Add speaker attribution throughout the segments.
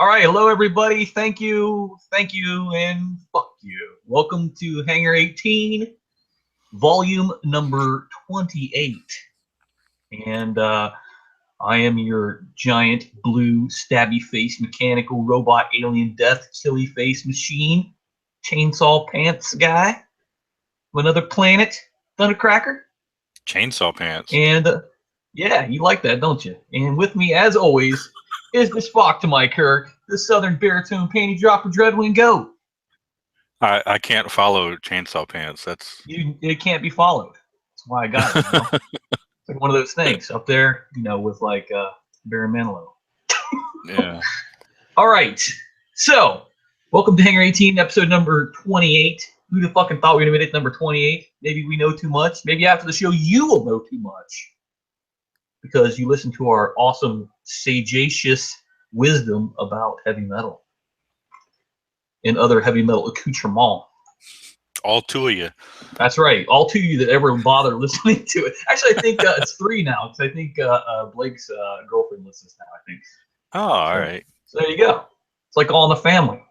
Speaker 1: All right, hello everybody. Thank you, and fuck you. Welcome to Hangar 18, volume number 28. And I am your giant blue stabby face mechanical robot alien death chili face machine chainsaw pants guy from another planet, Thundercracker.
Speaker 2: Chainsaw pants.
Speaker 1: And yeah, you like that, don't you? And with me, as always, is the Spock to my Kirk, the Southern baritone panty dropper Dreadwing Goat.
Speaker 2: I can't follow chainsaw pants.
Speaker 1: It can't be followed. That's why I got it. It's like one of those things up there, with like Barry Manilow.
Speaker 2: Yeah.
Speaker 1: All right. So, welcome to Hangar 18, episode number 28. Who the fucking thought we were going to make it number 28? Maybe we know too much. Maybe after the show you will know too much. Because you listen to our awesome, sagacious wisdom about heavy metal and other heavy metal accoutrements.
Speaker 2: All two of you.
Speaker 1: That's right. All two of you that ever bother listening to it. Actually, I think it's three now, because I think Blake's girlfriend listens now, I think.
Speaker 2: Oh, all right.
Speaker 1: So there you go. It's like All in the Family.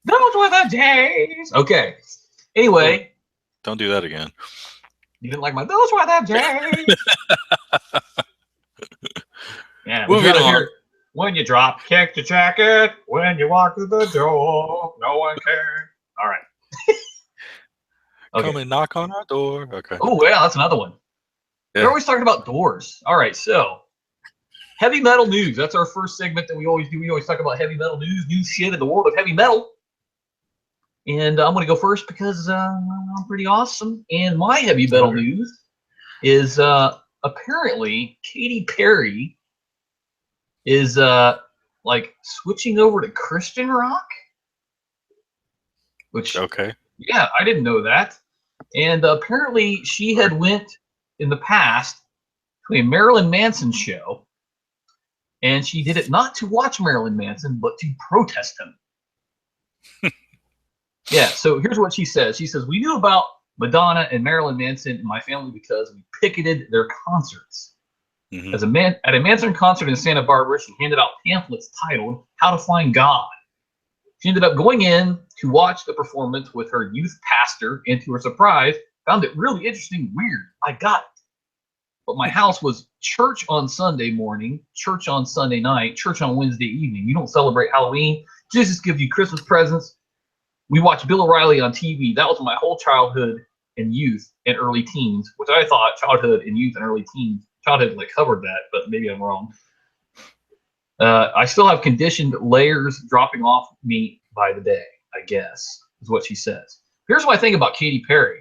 Speaker 1: Those were the days. Okay. Anyway.
Speaker 2: Don't do that again.
Speaker 1: You didn't like my those were the days. Yeah,
Speaker 2: moving on.
Speaker 1: When you drop kick the jacket, when you walk through the door, no one cares. All right.
Speaker 2: Okay. Come and knock on our door. Okay.
Speaker 1: Oh, yeah, that's another one. Yeah. We're always talking about doors. All right, so heavy metal news. That's our first segment that we always do. We always talk about heavy metal news, new shit in the world of heavy metal. And I'm going to go first because I'm pretty awesome. And my heavy metal news is apparently Katy Perry is like switching over to Christian rock. Which,
Speaker 2: okay.
Speaker 1: Yeah, I didn't know that. And apparently she had went in the past to a Marilyn Manson show. And she did it not to watch Marilyn Manson, but to protest him. Yeah, so here's what she says. She says, we knew about Madonna and Marilyn Manson in my family because we picketed their concerts. Mm-hmm. At a Manson concert in Santa Barbara, she handed out pamphlets titled How to Find God. She ended up going in to watch the performance with her youth pastor, and to her surprise, found it really interesting and weird. I got it. But my house was church on Sunday morning, church on Sunday night, church on Wednesday evening. You don't celebrate Halloween. Jesus gives you Christmas presents. We watched Bill O'Reilly on TV. That was my whole childhood and youth and early teens, which I thought childhood and youth and early teens, childhood like covered that, but maybe I'm wrong. I still have conditioned layers dropping off me by the day, I guess, is what she says. Here's what I think about Katy Perry.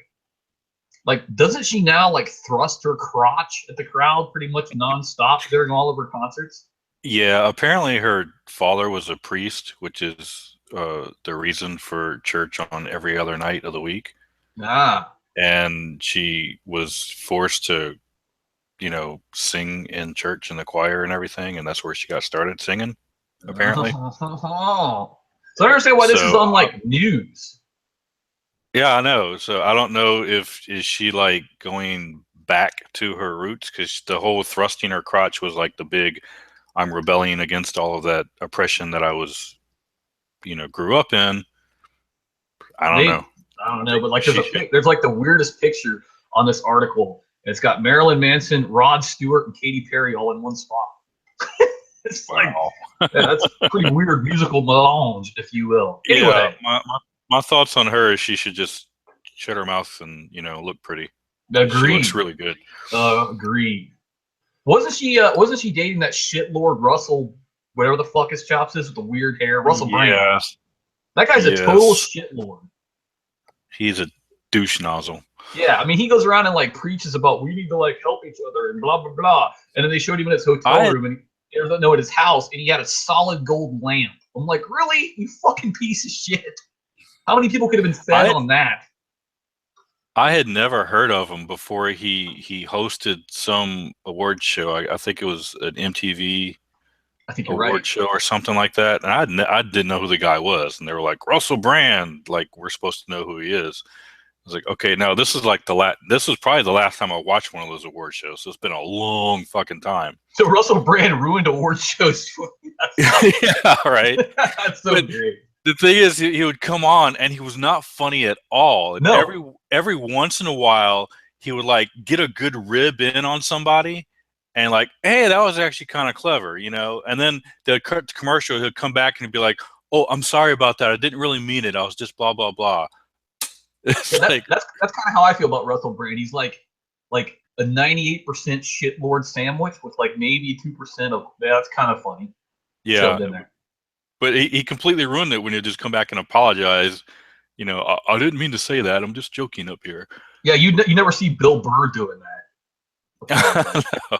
Speaker 1: Like, doesn't she now like thrust her crotch at the crowd pretty much nonstop during all of her concerts?
Speaker 2: Yeah, apparently her father was a priest, which is the reason for church on every other night of the week. And she was forced to, sing in church in the choir and everything, and that's where she got started singing, apparently.
Speaker 1: So I understand why this is on like news.
Speaker 2: Yeah, I know. So I don't know is she like going back to her roots, because the whole thrusting her crotch was like the big I'm rebelling against all of that oppression that I was grew up in. I don't know,
Speaker 1: but like there's like the weirdest picture on this article. It's got Marilyn Manson, Rod Stewart, and Katy Perry all in one spot. It's like that's a pretty weird musical melange, if you will. Anyway,
Speaker 2: my thoughts on her is she should just shut her mouth and look pretty.
Speaker 1: Agreed.
Speaker 2: She looks really good.
Speaker 1: Agreed. Wasn't she dating that shit Lord Russell, whatever the fuck his chops is with the weird hair? Russell Brand. That guy's a total shit lord.
Speaker 2: He's a douche nozzle.
Speaker 1: Yeah, I mean, he goes around and like preaches about we need to like help each other and blah blah blah. And then they showed him in his hotel room at his house, and he had a solid gold lamp. I'm like, really, you fucking piece of shit? How many people could have been fed on that?
Speaker 2: I had never heard of him before he hosted some award show. I think it was an MTV award show or something like that. And I didn't know who the guy was. And they were like, Russell Brand, like we're supposed to know who he is. I was like, okay, no, this is like this was probably the last time I watched one of those award shows. So it's been a long fucking time.
Speaker 1: So Russell Brand ruined award shows for me.
Speaker 2: Yeah, right.
Speaker 1: That's so great.
Speaker 2: The thing is, he would come on and he was not funny at all. And every once in a while, he would like get a good rib in on somebody, and like, hey, that was actually kind of clever, you know. And then the commercial, he'd come back and he'd be like, oh, I'm sorry about that. I didn't really mean it. I was just blah blah blah.
Speaker 1: It's that's kind of how I feel about Russell Brand. He's like a 98% shitlord sandwich with like maybe 2% of that's kind of funny.
Speaker 2: Yeah.
Speaker 1: In there.
Speaker 2: But he completely ruined it when he'd just come back and apologize. You know, I didn't mean to say that. I'm just joking up here.
Speaker 1: Yeah, you never see Bill Burr doing that. No.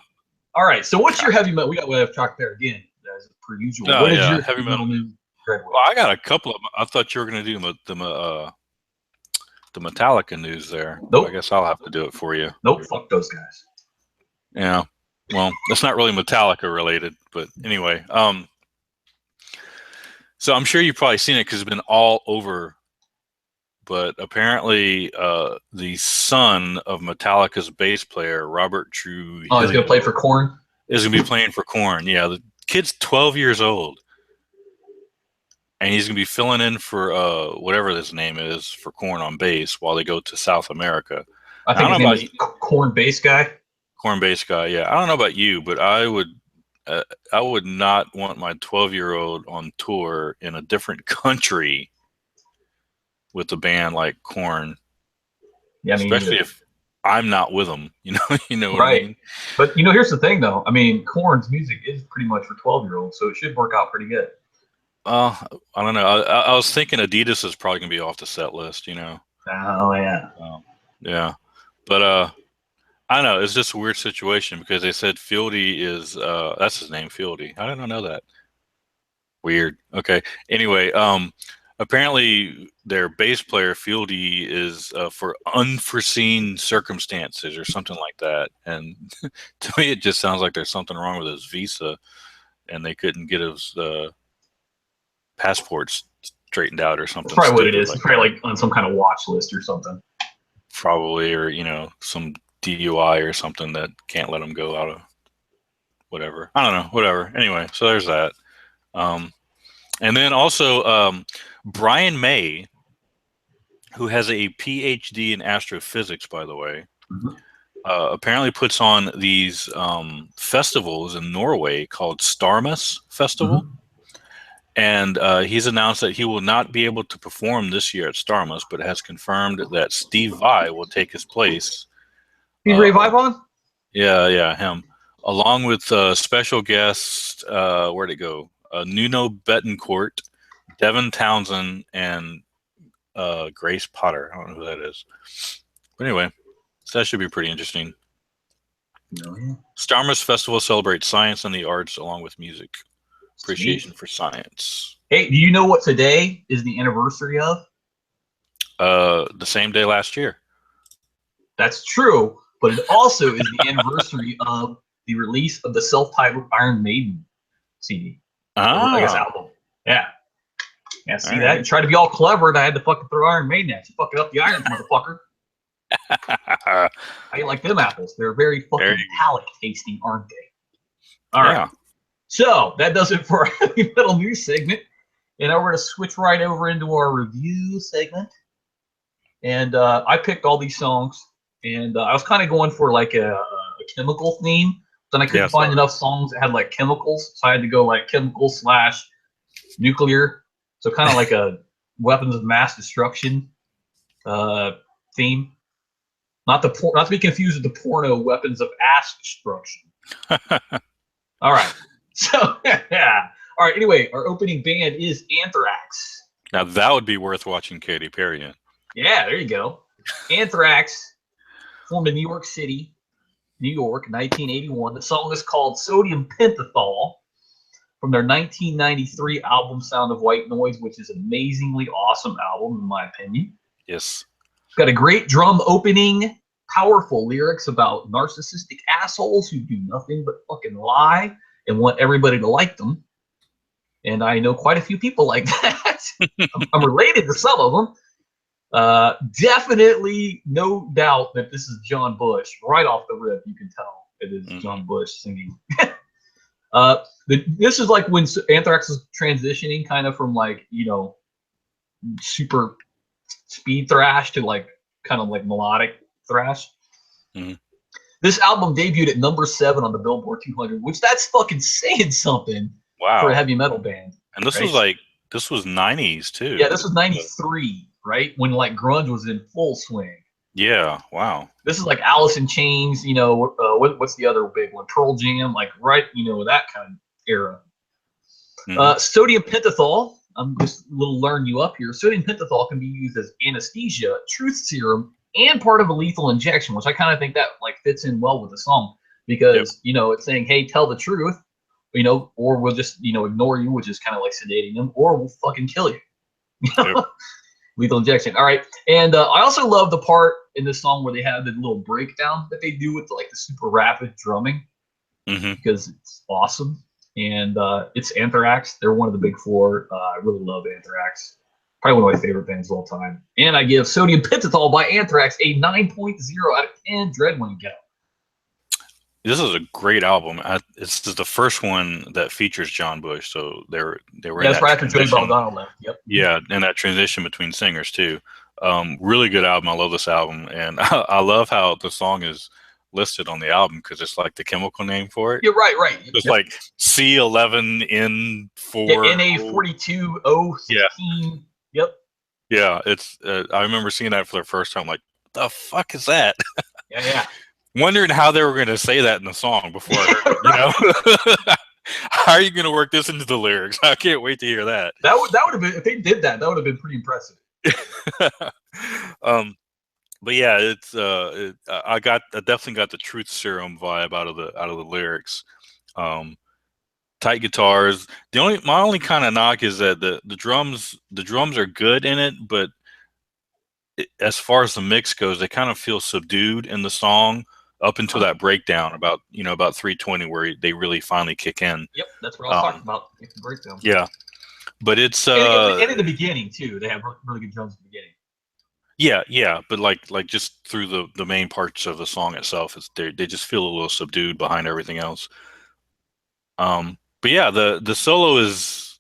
Speaker 1: All right, so what's your heavy metal? We have talked there again, as per usual. What is your heavy metal news?
Speaker 2: Well, I got a couple of them. I thought you were going to do the Metallica news there.
Speaker 1: Nope.
Speaker 2: I guess I'll have to do it for you.
Speaker 1: Nope, fuck those guys.
Speaker 2: Yeah. Well, that's not really Metallica related, but anyway. So I'm sure you've probably seen it because it's been all over. But apparently, the son of Metallica's bass player, Robert Trujillo,
Speaker 1: he's going to play for Korn?
Speaker 2: Is going to be playing for Korn. Yeah, the kid's 12 years old. And he's going to be filling in for whatever his name is for Korn on bass while they go to South America.
Speaker 1: I think his name is Korn Bass Guy.
Speaker 2: Korn Bass Guy, yeah. I don't know about you, but I would not want my 12-year-old on tour in a different country with a band like Korn. Yeah, especially if I'm not with them. You know what I mean?
Speaker 1: But here's the thing, though. I mean, Korn's music is pretty much for 12-year-olds, so it should work out pretty good.
Speaker 2: I don't know. I was thinking Adidas is probably gonna be off the set list. You know.
Speaker 1: Oh yeah.
Speaker 2: Yeah, but I don't know. It's just a weird situation because they said Fieldy is that's his name, Fieldy. I didn't know that. Weird. Okay. Anyway, apparently their bass player Fieldy is for unforeseen circumstances or something like that. And to me, it just sounds like there's something wrong with his visa, and they couldn't get his passports straightened out or something.
Speaker 1: That's probably what it is. It's probably like on some kind of watch list or something.
Speaker 2: Probably, or some DUI or something that can't let him go out of whatever. I don't know. Whatever. Anyway, so there's that. And then also Brian May, who has a PhD in astrophysics, by the way, apparently puts on these festivals in Norway called Starmus Festival. And he's announced that he will not be able to perform this year at Starmus, but has confirmed that Steve Vai will take his place.
Speaker 1: Steve Ray Vai?
Speaker 2: Yeah, him. Along with special guests, where'd it go? Nuno Betancourt, Devin Townsend, and Grace Potter. I don't know who that is. But anyway, so that should be pretty interesting. Starmus Festival celebrates science and the arts along with music. Appreciation for science.
Speaker 1: Hey, do you know what today is the anniversary of?
Speaker 2: The same day last year.
Speaker 1: That's true, but it also is the anniversary of the release of the self-titled Iron Maiden CD. I guess album. Yeah. Yeah, see that? You tried to be all clever and I had to fucking throw Iron Maiden at you. Fucking up the irons, motherfucker. How you like them apples? They're very fucking metallic tasting, aren't they? All right. So that does it for our heavy metal news segment. And now we're going to switch right over into our review segment. And I picked all these songs. And I was kind of going for like a chemical theme. Then I couldn't find enough songs that had like chemicals. So I had to go like chemical / nuclear. So kind of like a weapons of mass destruction theme. Not to be confused with the porno weapons of ass destruction. All right. So, yeah. All right. Anyway, our opening band is Anthrax.
Speaker 2: Now, that would be worth watching Katy Perry in.
Speaker 1: Yeah, there you go. Anthrax, formed in New York City, New York, 1981. The song is called Sodium Pentothal from their 1993 album Sound of White Noise, which is an amazingly awesome album, in my opinion.
Speaker 2: Yes.
Speaker 1: It's got a great drum opening, powerful lyrics about narcissistic assholes who do nothing but fucking lie and want everybody to like them. And I know quite a few people like that. I'm related to some of them. Definitely, no doubt that this is John Bush. Right off the rip, you can tell it is John Bush singing. This is like when Anthrax is transitioning kind of from like, you know, super speed thrash to like kind of like melodic thrash. This album debuted at number 7 on the Billboard 200, which that's fucking saying something for a heavy metal band.
Speaker 2: And this was like, this was 90s too.
Speaker 1: Yeah, this was 93, right? When like grunge was in full swing.
Speaker 2: Yeah, wow.
Speaker 1: This is like Alice in Chains, you know, what's the other big one? Pearl Jam, like right, you know, that kind of era. Sodium pentothal, I'm just a little learn you up here. Sodium pentothal can be used as anesthesia, truth serum, and part of a lethal injection, which I kind of think that like fits in well with the song because, you know, it's saying, hey, tell the truth, you know, or we'll just, you know, ignore you, which is kind of like sedating them, or we'll fucking kill you. Lethal injection. All right. And I also love the part in this song where they have the little breakdown that they do with like the super rapid drumming because it's awesome. And it's Anthrax. They're one of the big 4. I really love Anthrax. Probably one of my favorite bands of all time. And I give Sodium Pentothal by Anthrax a 9.0 out of 10 Dread when you get.
Speaker 2: This is a great album. This is the first one that features John Bush, so they were. Yeah,
Speaker 1: that's right after Joey Baldano left. Yep.
Speaker 2: Yeah, and that transition between singers too. Really good album. I love this album, and I love how the song is listed on the album because it's like the chemical name for it.
Speaker 1: You're right.
Speaker 2: It's like C11N4.
Speaker 1: Yeah, Na42O16.
Speaker 2: Yeah.
Speaker 1: Yep.
Speaker 2: Yeah, it's. I remember seeing that for the first time. Like, the fuck is that?
Speaker 1: Yeah.
Speaker 2: Wondering how they were going to say that in the song before I heard it, you know? How are you going to work this into the lyrics? I can't wait to hear that.
Speaker 1: That would have been, if they did that would have been pretty impressive.
Speaker 2: But yeah, it's I definitely got the truth serum vibe out of the lyrics. Tight guitars. My only kind of knock is that the drums are good in it, but as far as the mix goes, they kind of feel subdued in the song up until that breakdown about 3:20 where they really finally kick in.
Speaker 1: Yep, that's what I was talking about. The breakdown.
Speaker 2: Yeah, but it's
Speaker 1: and in the beginning too, they have really good drums in the beginning.
Speaker 2: Yeah, but like just through the main parts of the song itself, they just feel a little subdued behind everything else. But yeah, the solo is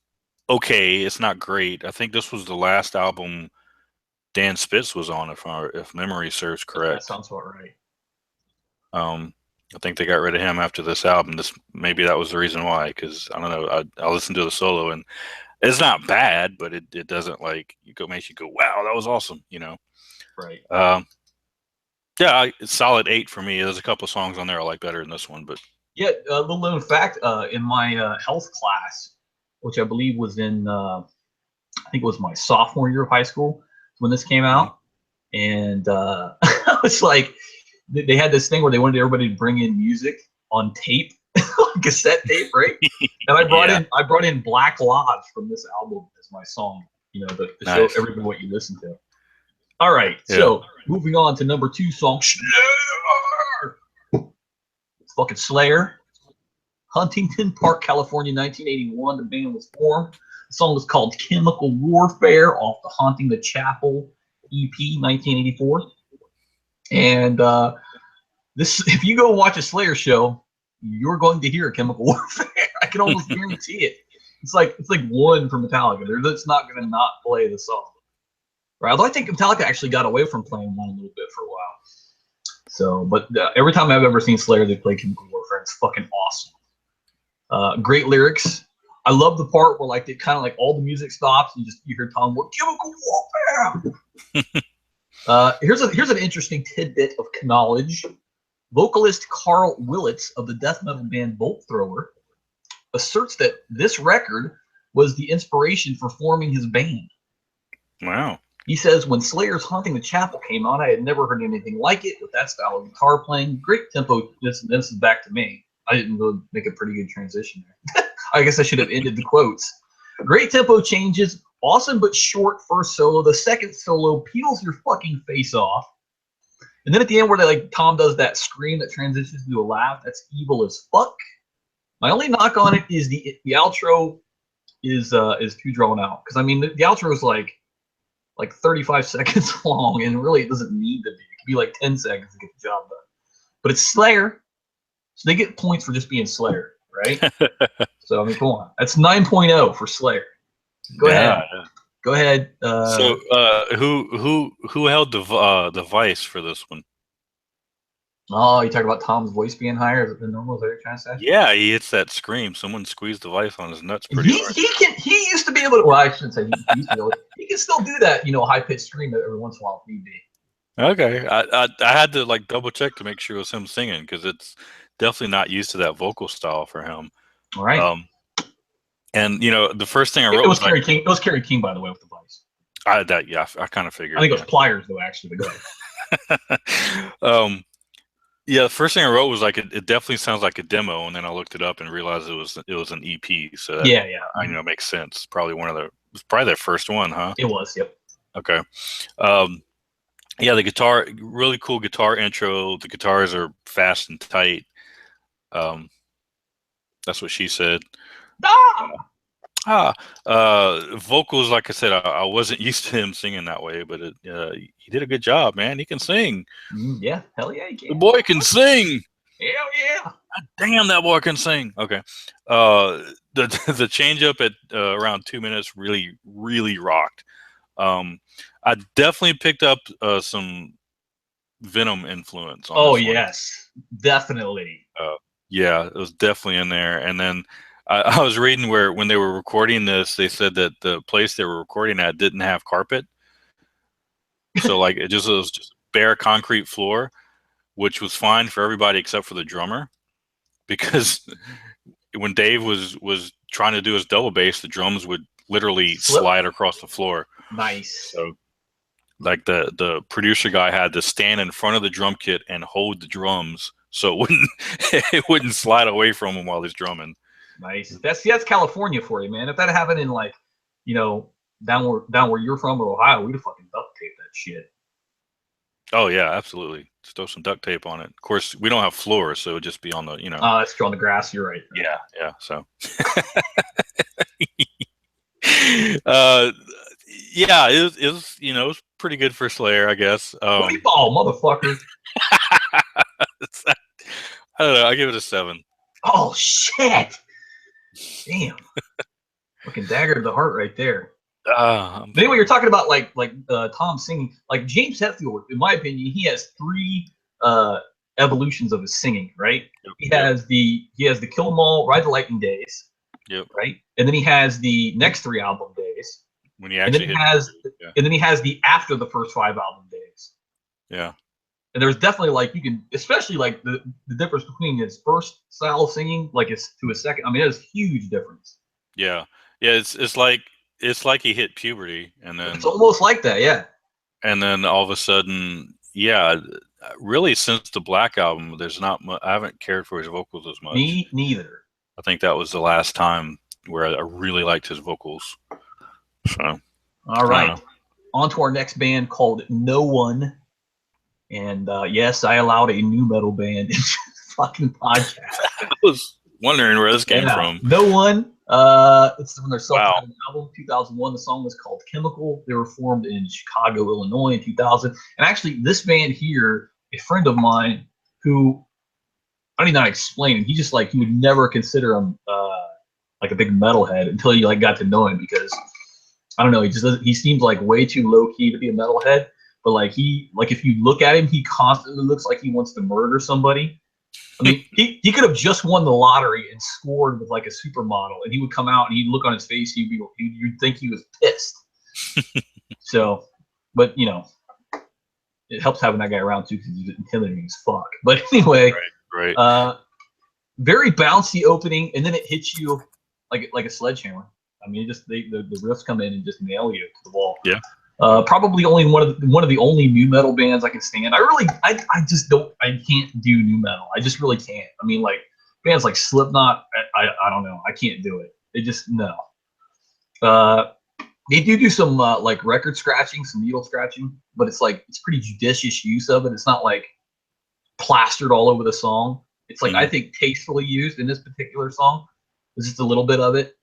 Speaker 2: okay. It's not great. I think this was the last album Dan Spitz was on, if memory serves correct.
Speaker 1: That sounds about right.
Speaker 2: I think they got rid of him after this album. Maybe that was the reason why, because I don't know. I listened to the solo and it's not bad, but it doesn't like makes you go, wow, that was awesome, you know.
Speaker 1: Right.
Speaker 2: Yeah, it's solid 8 for me. There's a couple of songs on there I like better than this one, but
Speaker 1: yeah, a little known fact. In my health class, which I believe was in, I think it was my sophomore year of high school when this came out, and I was like. They had this thing where they wanted everybody to bring in music on tape, cassette tape, right? And I brought in Black Lodge from this album as my song, you know, to show everybody what you listen to. All right, so moving on to number 2 song, Slayer. It's fucking Slayer. Huntington Park, California, 1981. The band was formed. The song was called Chemical Warfare off the Haunting the Chapel EP, 1984. And this, if you go watch a Slayer show, you're going to hear Chemical Warfare. I can almost guarantee it. It's like one from Metallica. They're just not going to not play the song, right? Although I think Metallica actually got away from playing one a little bit for a while. So, but every time I've ever seen Slayer, they play Chemical Warfare. It's fucking awesome. Great lyrics. I love the part where like it kind of like all the music stops and you hear Tom go Chemical Warfare. Here's an interesting tidbit of knowledge. Vocalist Carl Willits of the death metal band Bolt Thrower asserts that this record was the inspiration for forming his band.
Speaker 2: Wow.
Speaker 1: He says, when Slayer's Haunting the Chapel came out, I had never heard anything like it with that style of guitar playing. Great tempo. This is back to me. I didn't really make a pretty good transition there. I guess I should have ended the quotes. Great tempo changes. Awesome but short first solo. The second solo peels your fucking face off. And then at the end where Tom does that scream that transitions to a laugh, that's evil as fuck. My only knock on it is the outro is too drawn out. Because I mean the outro is like like 35 seconds long, and really it doesn't need to be. It could be like 10 seconds to get the job done. But it's Slayer, so they get points for just being Slayer, right? So I mean, come on, that's 9.0 for Slayer. Go ahead. Go ahead.
Speaker 2: So who held the vice for this one?
Speaker 1: Oh, you talking about Tom's voice being higher than normal? Is that what you're trying to say?
Speaker 2: Yeah, he hits that scream. Someone squeezed the vice on his nuts pretty hard.
Speaker 1: He used to be able to. Well, I shouldn't say he used to be able to. He can still do that, high pitched scream every once in a while if need be.
Speaker 2: Okay, I had to like double check to make sure it was him singing because it's definitely not used to that vocal style for him.
Speaker 1: All right.
Speaker 2: And the first thing I wrote
Speaker 1: was Kerry King. It was Kerry King, by the way, with the vice.
Speaker 2: I kind of figured.
Speaker 1: I think it was Pliers though, actually. But go
Speaker 2: ahead. Yeah, the first thing I wrote was like it definitely sounds like a demo, and then I looked it up and realized it was an EP. So that,
Speaker 1: yeah,
Speaker 2: makes sense. Probably probably their first one, huh?
Speaker 1: It was. Yep.
Speaker 2: Okay. Yeah, the guitar, really cool guitar intro. The guitars are fast and tight. That's what she said. Vocals, like I said, I wasn't used to him singing that way, but he did a good job, man. He can sing.
Speaker 1: Yeah, hell yeah, he can.
Speaker 2: The boy can sing.
Speaker 1: Hell yeah.
Speaker 2: God damn, that boy can sing. Okay. The change up at around 2 minutes really, really rocked. I definitely picked up some Venom influence on this one.
Speaker 1: Yes, definitely.
Speaker 2: Yeah, it was definitely in there. And then I was reading where when they were recording this, they said that the place they were recording at didn't have carpet. So like it was just bare concrete floor, which was fine for everybody except for the drummer. Because when Dave was trying to do his double bass, the drums would literally slide across the floor.
Speaker 1: Nice.
Speaker 2: So like the producer guy had to stand in front of the drum kit and hold the drums so it wouldn't slide away from him while he's drumming.
Speaker 1: Nice. That's California for you, man. If that happened in like, down where you're from or Ohio, we'd have fucking duct taped that shit.
Speaker 2: Oh yeah, absolutely. Just throw some duct tape on it. Of course, we don't have floors, so it'd just be on the,
Speaker 1: Oh, that's true, on the grass. You're right.
Speaker 2: Yeah. So. Yeah, it was it was pretty good for Slayer, I guess.
Speaker 1: Ball, motherfucker.
Speaker 2: I don't know. I give it a 7.
Speaker 1: Oh shit! Damn. Fucking dagger to the heart right there. Anyway, you're talking about like Tom singing. Like James Hetfield, in my opinion, he has 3 evolutions of his singing. Right? Yep. He has the Kill 'Em All, Ride the Lightning days.
Speaker 2: Yep.
Speaker 1: Right, and then he has the next 3 album days.
Speaker 2: When he actually
Speaker 1: and then he has the after the first 5 album days.
Speaker 2: Yeah.
Speaker 1: And there's definitely like you can, especially like the difference between his first style of singing to his second. I mean, there's a huge difference.
Speaker 2: Yeah. It's like he hit puberty, and then
Speaker 1: it's almost like that, yeah.
Speaker 2: And then all of a sudden, yeah, really since the Black album, there's not much. I haven't cared for his vocals as much.
Speaker 1: Me neither.
Speaker 2: I think that was the last time where I really liked his vocals. So,
Speaker 1: all right, on to our next band called Noone. And yes, I allowed a new metal band into the fucking podcast.
Speaker 2: I was wondering where this came from.
Speaker 1: Noone. It's from their self-titled album, 2001. The song was called Chemical. They were formed in Chicago, Illinois in 2000. And actually, this band here, a friend of mine who, I don't even know how to explain him. He just he would never consider him like a big metalhead until you got to know him, because I don't know, he seems like way too low key to be a metalhead. But if you look at him, he constantly looks like he wants to murder somebody. I mean, he could have just won the lottery and scored with like a supermodel, and he would come out and he'd look on his face, you'd think he was pissed. So, but it helps having that guy around too, because he's intimidating as fuck. But anyway,
Speaker 2: right.
Speaker 1: Very bouncy opening, and then it hits you like a sledgehammer. I mean, the riffs come in and just nail you to the wall.
Speaker 2: Yeah.
Speaker 1: Probably only one of the only new metal bands I can stand. I can't do new metal. I just really can't. I mean, like bands like Slipknot, I don't know. I can't do it. They just no. They do some like record scratching, some needle scratching, but it's pretty judicious use of it. It's not like plastered all over the song. It's I think tastefully used in this particular song. There's just a little bit of it.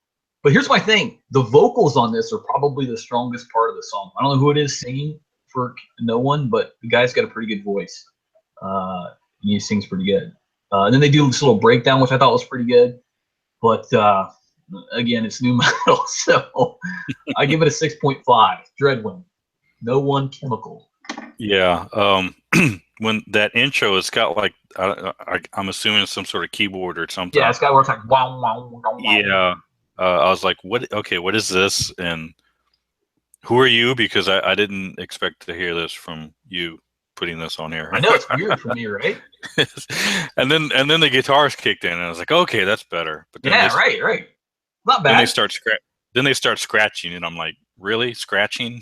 Speaker 1: But here's my thing: the vocals on this are probably the strongest part of the song. I don't know who it is singing for Noone, but the guy's got a pretty good voice. He sings pretty good. And then they do this little breakdown, which I thought was pretty good. But again, it's new metal, so I give it a 6.5. Dreadwind, Noone Chemical.
Speaker 2: Yeah. When that intro, it's got like I'm assuming some sort of keyboard or something.
Speaker 1: Yeah, it's got words like wow, wow, wow, wow.
Speaker 2: Yeah. I was like, what? Okay, what is this? And who are you? Because I didn't expect to hear this from you putting this on here.
Speaker 1: I know it's weird for me, right?
Speaker 2: and then the guitars kicked in, and I was like, okay, that's better. But then
Speaker 1: right. Not bad.
Speaker 2: Then they start scratching, and I'm like, really scratching?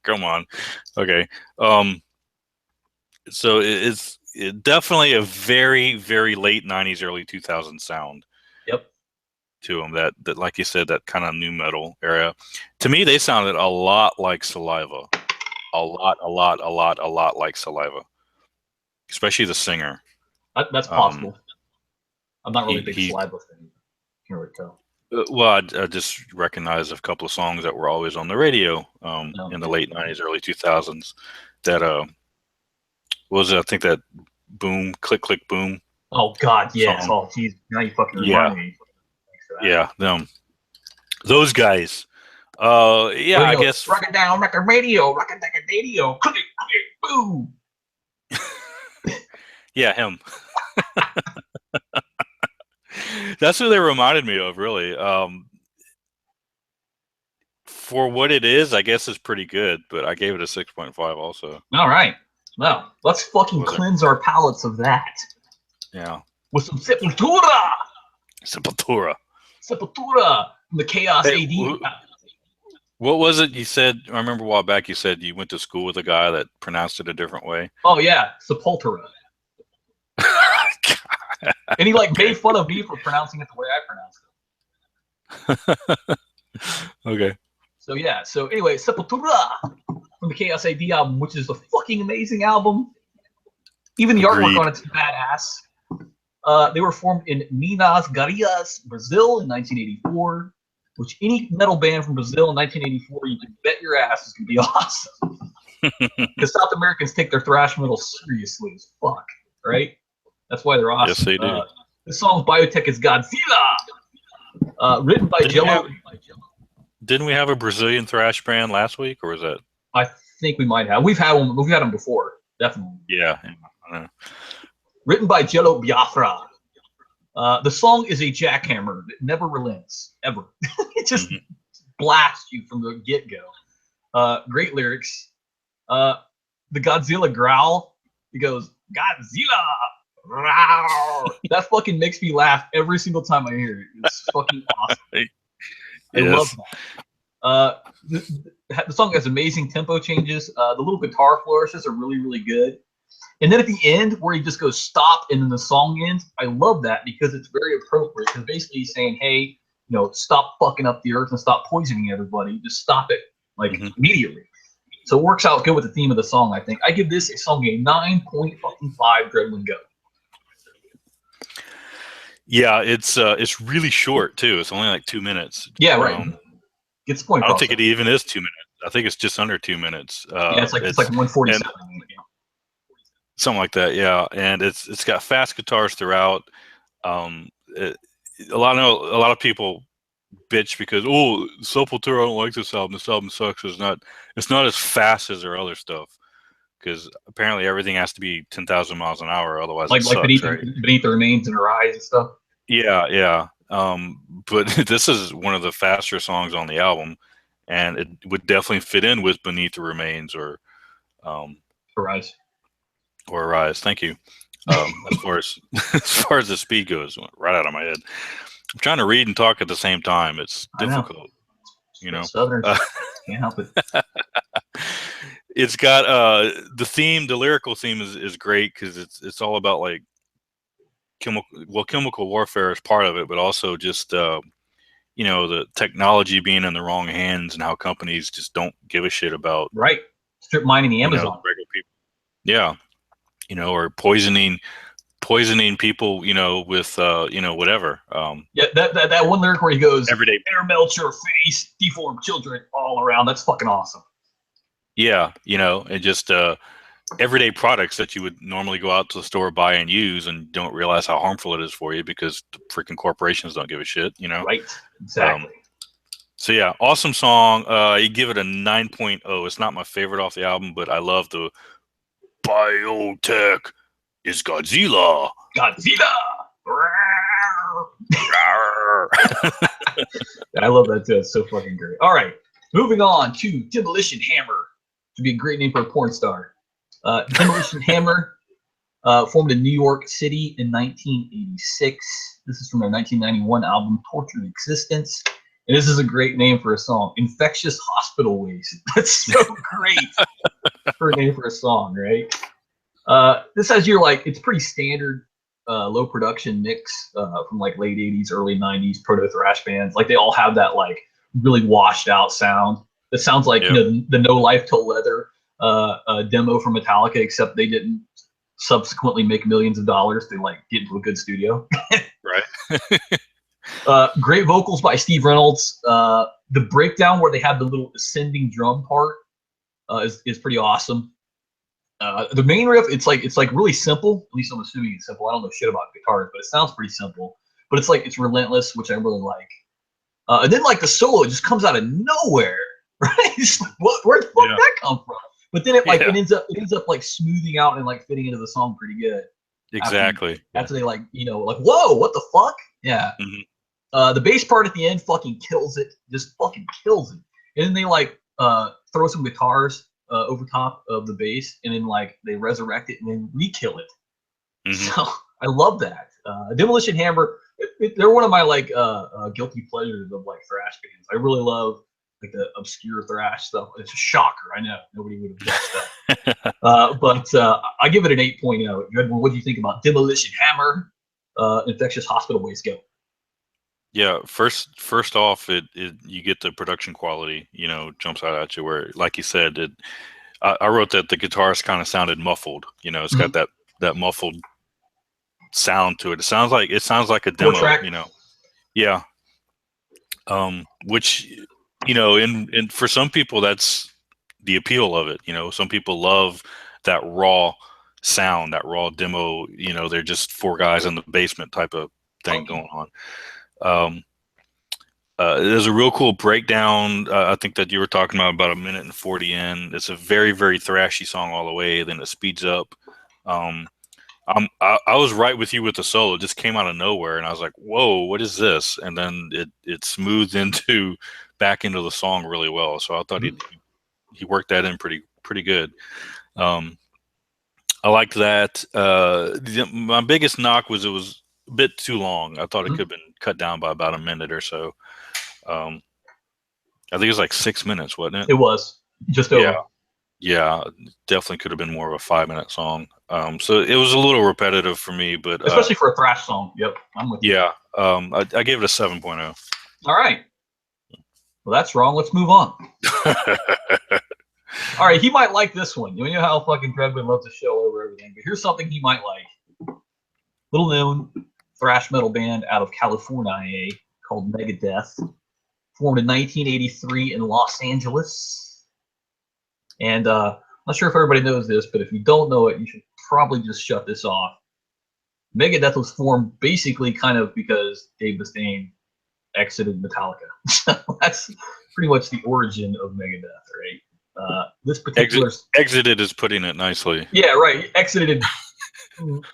Speaker 2: Come on. Okay. So it's definitely a very, very late 90s, early 2000s sound.
Speaker 1: Yep.
Speaker 2: To them that like you said, that kind of new metal era. To me, they sounded a lot like Saliva. A lot like Saliva. Especially the singer.
Speaker 1: That's possible. I'm not really a big Saliva fan. Can't really tell.
Speaker 2: Well, I just recognized a couple of songs that were always on the radio in the late 90s, early 2000s. That what was it? I think that Boom, Click, Click, Boom.
Speaker 1: Oh, God, yes. Song. Oh, geez. Now you fucking remind me.
Speaker 2: Yeah, them. Those guys. Yeah, I guess.
Speaker 1: Rock it down, rock a radio, click it, boom.
Speaker 2: Yeah, him. That's who they reminded me of, really. For what it is, I guess it's pretty good, but I gave it a 6.5 also.
Speaker 1: All right. Well, let's fucking cleanse our palates of that.
Speaker 2: Yeah.
Speaker 1: With some Sepultura.
Speaker 2: Sepultura.
Speaker 1: From the Chaos AD.
Speaker 2: What was it you said? I remember a while back you said you went to school with a guy that pronounced it a different way.
Speaker 1: Oh, yeah. Sepultura. And he made fun of me for pronouncing it the way I pronounced it.
Speaker 2: Okay.
Speaker 1: So yeah. So anyway, Sepultura from the Chaos AD album, which is a fucking amazing album. Even the artwork on it's badass. They were formed in Minas Gerais, Brazil in 1984. Which any metal band from Brazil in 1984, you can bet your ass is gonna be awesome. Because South Americans take their thrash metal seriously as fuck, right? That's why they're awesome.
Speaker 2: Yes, they do.
Speaker 1: The song's Biotech is Godzilla. Written by Jello.
Speaker 2: Didn't we have a Brazilian thrash band last week, or was that?
Speaker 1: I think we might have. We've had them before, definitely.
Speaker 2: Yeah.
Speaker 1: Written by Jello Biafra. The song is a jackhammer that never relents, ever. It just blasts you from the get-go. Great lyrics. The Godzilla growl. He goes, Godzilla! That fucking makes me laugh every single time I hear it. It's fucking awesome. I love that. The song has amazing tempo changes. The little guitar flourishes are really, really good. And then at the end, where he just goes stop, and then the song ends. I love that because it's very appropriate. Because basically he's saying, "Hey, stop fucking up the earth and stop poisoning everybody. Just stop it, immediately." So it works out good with the theme of the song. I think I give this song a 9.5 Dreadwind Go.
Speaker 2: Yeah, it's really short too. It's only like 2 minutes.
Speaker 1: Yeah, right. Gets the point.
Speaker 2: I don't think it even is 2 minutes. I think it's just under 2 minutes.
Speaker 1: Yeah, it's like 147.
Speaker 2: Something like that, yeah. And it's got fast guitars throughout. A lot of people bitch because Sepultura, I don't like this album. This album sucks. It's not as fast as their other stuff because apparently everything has to be 10,000 miles an hour, otherwise it sucks,
Speaker 1: beneath the remains in her eyes and stuff.
Speaker 2: Yeah. But this is one of the faster songs on the album, and it would definitely fit in with Beneath the Remains or
Speaker 1: Arise.
Speaker 2: Or Arise. Thank you. As far as the speed goes, right out of my head. I'm trying to read and talk at the same time. It's difficult,
Speaker 1: Southern can't help it.
Speaker 2: It's got the lyrical theme is great because it's all about like chemical warfare is part of it, but also just the technology being in the wrong hands and how companies just don't give a shit about
Speaker 1: strip mining the Amazon.
Speaker 2: Regular people. Yeah. Or poisoning poisoning people, with whatever.
Speaker 1: Yeah, that one lyric where he goes,
Speaker 2: everyday
Speaker 1: air melts your face, deformed children all around. That's fucking awesome.
Speaker 2: Yeah, and just everyday products that you would normally go out to the store, buy, and use, and don't realize how harmful it is for you because the freaking corporations don't give a shit,
Speaker 1: Right, exactly.
Speaker 2: So yeah, awesome song. You give it a 9.0. It's not my favorite off the album, but I love the biotech is Godzilla.
Speaker 1: Godzilla! I love that too. It's so fucking great. All right, moving on to Demolition Hammer. To be a great name for a porn star. Demolition Hammer formed in New York City in 1986. This is from their 1991 album Tortured Existence. And this is a great name for a song. Infectious Hospital Waste. That's so great for a name for a song, right? This has your it's pretty standard low production mix from like late 80s, early 90s proto thrash bands. Like they all have that like really washed out sound. It sounds like the No Life Till Leather demo from Metallica, except they didn't subsequently make millions of dollars to like get into a good studio.
Speaker 2: Right.
Speaker 1: Great vocals by Steve Reynolds. The breakdown where they have the little ascending drum part is pretty awesome. The main riff, it's like really simple. At least I'm assuming it's simple. I don't know shit about guitars, but it sounds pretty simple. But it's relentless, which I really like. And then like the solo, it just comes out of nowhere, right? It's like, where the fuck did that come from? But then it ends up like smoothing out and like fitting into the song pretty good.
Speaker 2: Exactly.
Speaker 1: After they like whoa, what the fuck? Yeah. Mm-hmm. The bass part at the end fucking kills it. Just fucking kills it. And then they like throw some guitars over top of the bass, and then like they resurrect it and then re-kill it. Mm-hmm. So I love that. Demolition Hammer, they're one of my like guilty pleasures of like thrash bands. I really love like the obscure thrash stuff. It's a shocker, I know nobody would have guessed that. But I give it an 8.0. What do you think about Demolition Hammer? Infectious Hospital Waste? Go.
Speaker 2: Yeah, first off, you get the production quality, jumps out at you. Where, like you said, I wrote that the guitars kind of sounded muffled. It's got that muffled sound to it. It sounds like a demo.
Speaker 1: Track.
Speaker 2: Yeah. Which, and for some people that's the appeal of it. Some people love that raw sound, that raw demo. They're just four guys in the basement type of thing going on. There's a real cool breakdown. I think that you were talking about a minute and 40 in. It's a very, very thrashy song all the way. Then it speeds up. I was right with you with the solo. It just came out of nowhere, and I was like, "Whoa, what is this?" And then it smoothed back into the song really well. So I thought he worked that in pretty good. I liked that. My biggest knock was it was a bit too long. I thought it could have been cut down by about a minute or so. I think it was like 6 minutes, wasn't it?
Speaker 1: It was just over.
Speaker 2: Yeah, definitely could have been more of a 5-minute song. So it was a little repetitive for me, but
Speaker 1: especially for a thrash song. Yep, I'm with you.
Speaker 2: Yeah, I gave it a 7.0.
Speaker 1: All right. Well, that's wrong. Let's move on. All right, he might like this one. You know how fucking Fredwin loves to show over everything, but here's something he might like. Little known thrash metal band out of California called Megadeth, formed in 1983 in Los Angeles. And I'm not sure if everybody knows this, but if you don't know it, you should probably just shut this off. Megadeth was formed basically kind of because Dave Mustaine exited Metallica. So that's pretty much the origin of Megadeth, right? This particular
Speaker 2: exited is putting it nicely.
Speaker 1: Yeah, right. Exited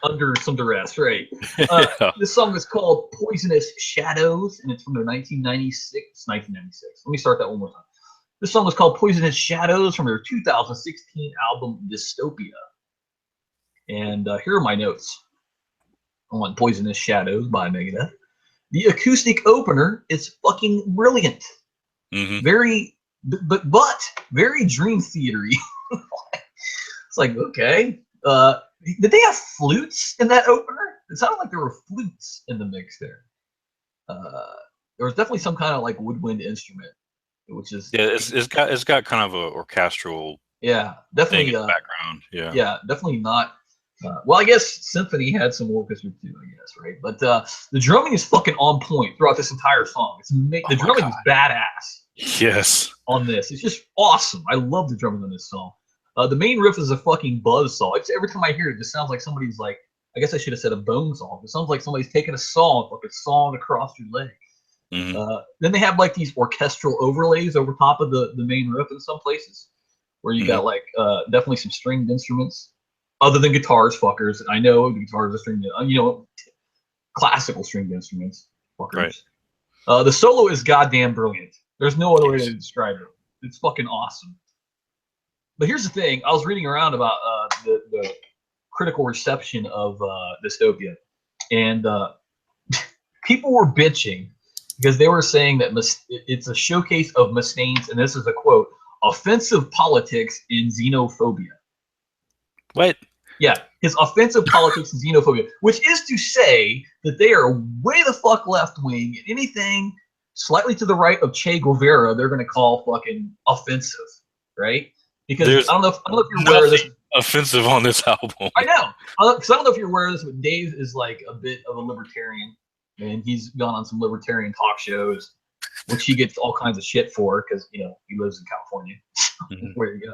Speaker 1: under some duress, right? This song is called "Poisonous Shadows," and it's from their 1996. Let me start that one more time. This song was called "Poisonous Shadows" from their 2016 album Dystopia. And here are my notes on "Poisonous Shadows" by Megadeth. The acoustic opener is fucking brilliant.
Speaker 2: Mm-hmm.
Speaker 1: Very, but very Dream Theater-y. It's like, okay. Did they have flutes in that opener? It sounded like there were flutes in the mix there. There was definitely some kind of like woodwind instrument, which is
Speaker 2: it's got kind of a orchestral
Speaker 1: definitely
Speaker 2: thing in the background.
Speaker 1: Yeah, definitely not Well, I guess Symphony had some orchestra too, I guess, right? But the drumming is fucking on point throughout this entire song. The drumming is badass.
Speaker 2: Yes.
Speaker 1: On this. It's just awesome. I love the drumming on this song. The main riff is a fucking buzz saw. Every time I hear it, it just sounds like somebody's like, I guess I should have said a bone saw. It sounds like somebody's taking a saw, like a saw across your leg. Then they have like these orchestral overlays over top of the main riff in some places, where you got like definitely some stringed instruments, other than guitars, fuckers. I know the guitars are stringed, classical stringed instruments, fuckers. Right. The solo is goddamn brilliant. There's no other way to describe it. It's fucking awesome. But here's the thing. I was reading around about the critical reception of Dystopia, and people were bitching because they were saying that it's a showcase of Mustaine's, and this is a quote, offensive politics and xenophobia.
Speaker 2: What?
Speaker 1: Yeah, his offensive politics and xenophobia, which is to say that they are way the fuck left-wing, and anything slightly to the right of Che Guevara, they're going to call fucking offensive, right? Because I don't know if you're aware of this.
Speaker 2: Offensive on this album.
Speaker 1: I know. Because I don't know if you're aware of this, but Dave is like a bit of a libertarian, and he's gone on some libertarian talk shows, which he gets all kinds of shit for because, he lives in California. Where you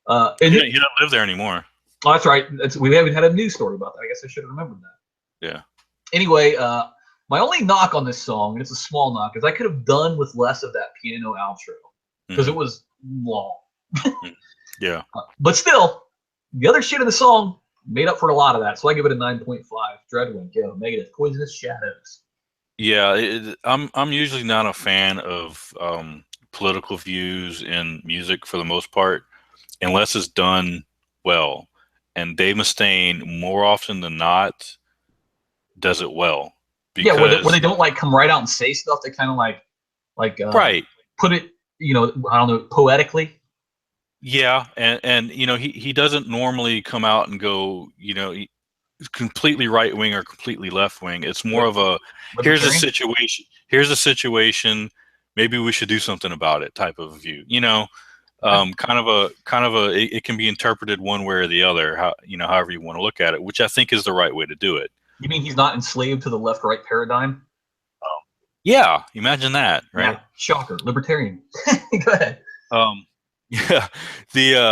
Speaker 1: go.
Speaker 2: And he doesn't live there anymore.
Speaker 1: Oh, that's right. We haven't had a news story about that. I guess I should have remembered that.
Speaker 2: Yeah.
Speaker 1: Anyway, my only knock on this song, and it's a small knock, is I could have done with less of that piano outro because it was long.
Speaker 2: Yeah.
Speaker 1: But still, the other shit in the song made up for a lot of that, so I give it a 9.5. Dreadwind, Megadeth, Poisonous Shadows.
Speaker 2: Yeah, I'm usually not a fan of political views in music for the most part, unless it's done well. And Dave Mustaine, more often than not, does it well.
Speaker 1: Because, where they don't like come right out and say stuff. They kind of like right, put it, I don't know, poetically.
Speaker 2: Yeah, and he doesn't normally come out and go, completely right wing or completely left wing. It's more of a here's a situation, maybe we should do something about it type of view. Kind of a it can be interpreted one way or the other, however you want to look at it, which I think is the right way to do it.
Speaker 1: You mean he's not enslaved to the left-right paradigm?
Speaker 2: Yeah, imagine that, right? Yeah,
Speaker 1: shocker, libertarian. Go ahead.
Speaker 2: Yeah,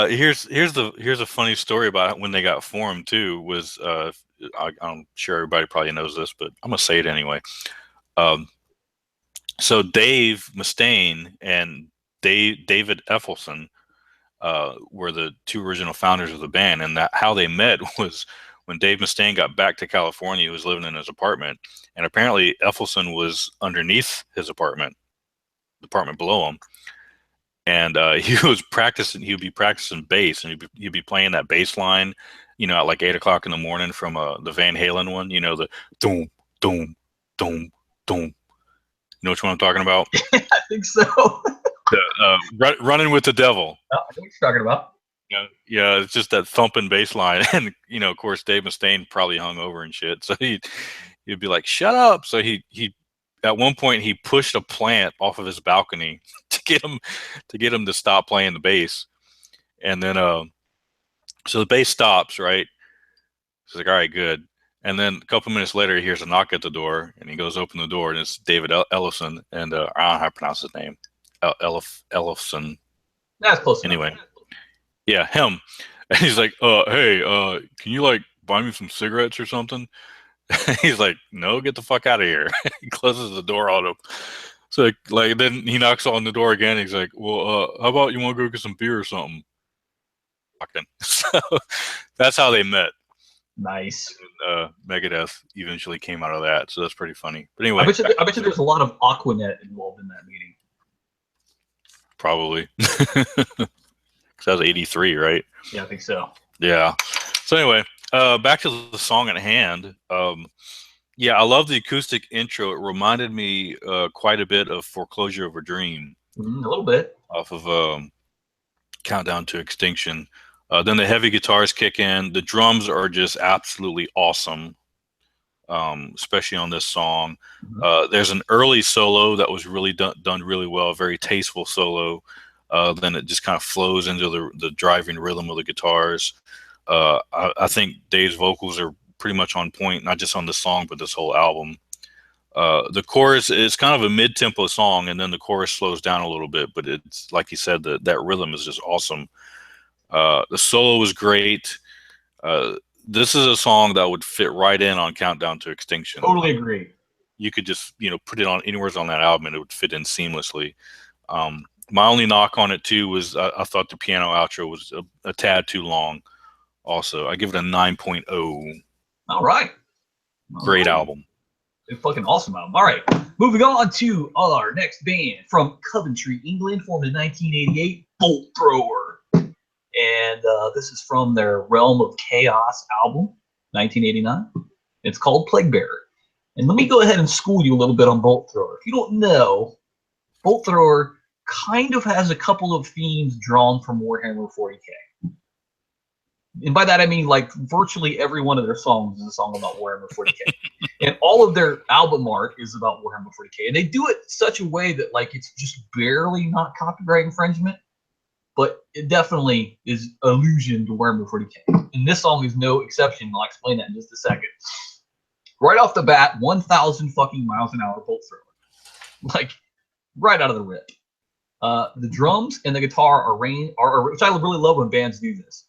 Speaker 2: here's a funny story about when they got formed too. Was I'm sure everybody probably knows this, but I'm gonna say it anyway. So Dave Mustaine and David Effelson were the two original founders of the band, and how they met was when Dave Mustaine got back to California. He was living in his apartment, and apparently Effelson was underneath his apartment, the apartment below him, and he would be practicing bass, and he'd be playing that bass line, at like 8 o'clock in the morning from the Van Halen one, the doom, doom, doom, doom. You know which one I'm talking about?
Speaker 1: I think so.
Speaker 2: Running with the Devil.
Speaker 1: Oh, I know what you're talking about.
Speaker 2: Yeah, it's just that thumping bass line. And, of course, Dave Mustaine probably hung over and shit. So he'd be like, shut up. So he at one point, he pushed a plant off of his balcony to get him to stop playing the bass. And then, so the bass stops, right? So he's like, all right, good. And then a couple minutes later, he hears a knock at the door, and he goes open the door, and it's David Ellison. And I don't know how to pronounce his name. Ellison.
Speaker 1: That's close
Speaker 2: anyway.
Speaker 1: Enough.
Speaker 2: Yeah, him. And he's like, hey, can you buy me some cigarettes or something? He's like, no, get the fuck out of here. He closes the door on him. So then he knocks on the door again. He's like, well, how about you want to go get some beer or something? Fucking. So that's how they met.
Speaker 1: Nice.
Speaker 2: And, Megadeth eventually came out of that, so that's pretty funny. But anyway,
Speaker 1: I bet you there's a lot of Aquanet involved in that meeting.
Speaker 2: Probably. That was 83, right?
Speaker 1: Yeah, I think so.
Speaker 2: Yeah. So anyway, back to the song at hand. Yeah, I love the acoustic intro. It reminded me quite a bit of Foreclosure of a Dream.
Speaker 1: A little bit.
Speaker 2: Off of Countdown to Extinction. Then the heavy guitars kick in. The drums are just absolutely awesome, especially on this song. There's an early solo that was really done really well, a very tasteful solo. Then it just kind of flows into the driving rhythm of the guitars. I think Dave's vocals are pretty much on point, not just on the song, but this whole album. The chorus is kind of a mid-tempo song, and then the chorus slows down a little bit, but it's like you said, that rhythm is just awesome. The solo was great. This is a song that would fit right in on Countdown to Extinction.
Speaker 1: Totally agree.
Speaker 2: You could just, put it on anywhere on that album and it would fit in seamlessly. My only knock on it too was I thought the piano outro was a tad too long. Also, I give it a 9.0.
Speaker 1: All right.
Speaker 2: Great album.
Speaker 1: A fucking awesome album. All right. Moving on to our next band from Coventry, England, formed in 1988, Bolt Thrower. And this is from their Realm of Chaos album, 1989. It's called Plaguebearer. And let me go ahead and school you a little bit on Bolt Thrower. If you don't know, Bolt Thrower kind of has a couple of themes drawn from Warhammer 40k. And by that I mean like virtually every one of their songs is a song about Warhammer 40k. And all of their album art is about Warhammer 40k. And they do it in such a way that like it's just barely not copyright infringement, but it definitely is allusion to Warhammer 40k. And this song is no exception. I'll explain that in just a second. Right off the bat, 1,000 fucking miles an hour Bolt Thrower. Like, right out of the rip. The drums and the guitar are which I really love when bands do this.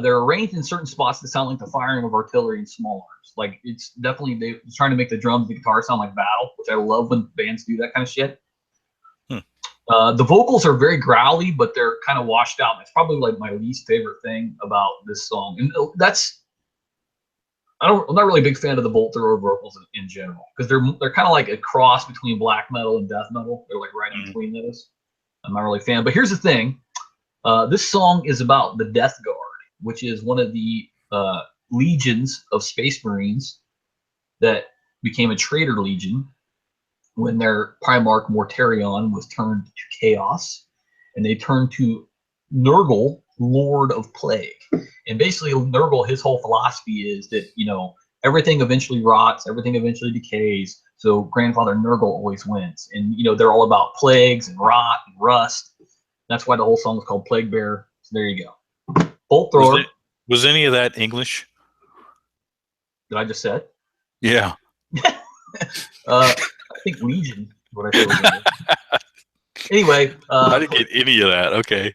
Speaker 1: They're arranged in certain spots that sound like the firing of artillery and small arms. Like, it's definitely, they're trying to make the drums and the guitar sound like battle, which I love when bands do that kind of shit. The vocals are very growly, but they're kind of washed out. That's probably like my least favorite thing about this song. And I'm not really a big fan of the Bolt Thrower vocals in general, because they're kind of like a cross between black metal and death metal. They're like right in between those. I'm not really a fan. But here's the thing. This song is about the Death Guard, which is one of the legions of Space Marines that became a traitor legion when their Primarch Mortarion was turned to chaos, and they turned to Nurgle, Lord of Plague. And basically Nurgle, his whole philosophy is that, everything eventually rots, everything eventually decays, so Grandfather Nurgle always wins. And, they're all about plagues and rot and rust. That's why the whole song is called Plaguebearer. So there you go. Bolt Thrower.
Speaker 2: Was any of that English?
Speaker 1: That I just said?
Speaker 2: Yeah.
Speaker 1: I think Legion is what I said. Anyway,
Speaker 2: I didn't get any of that. Okay.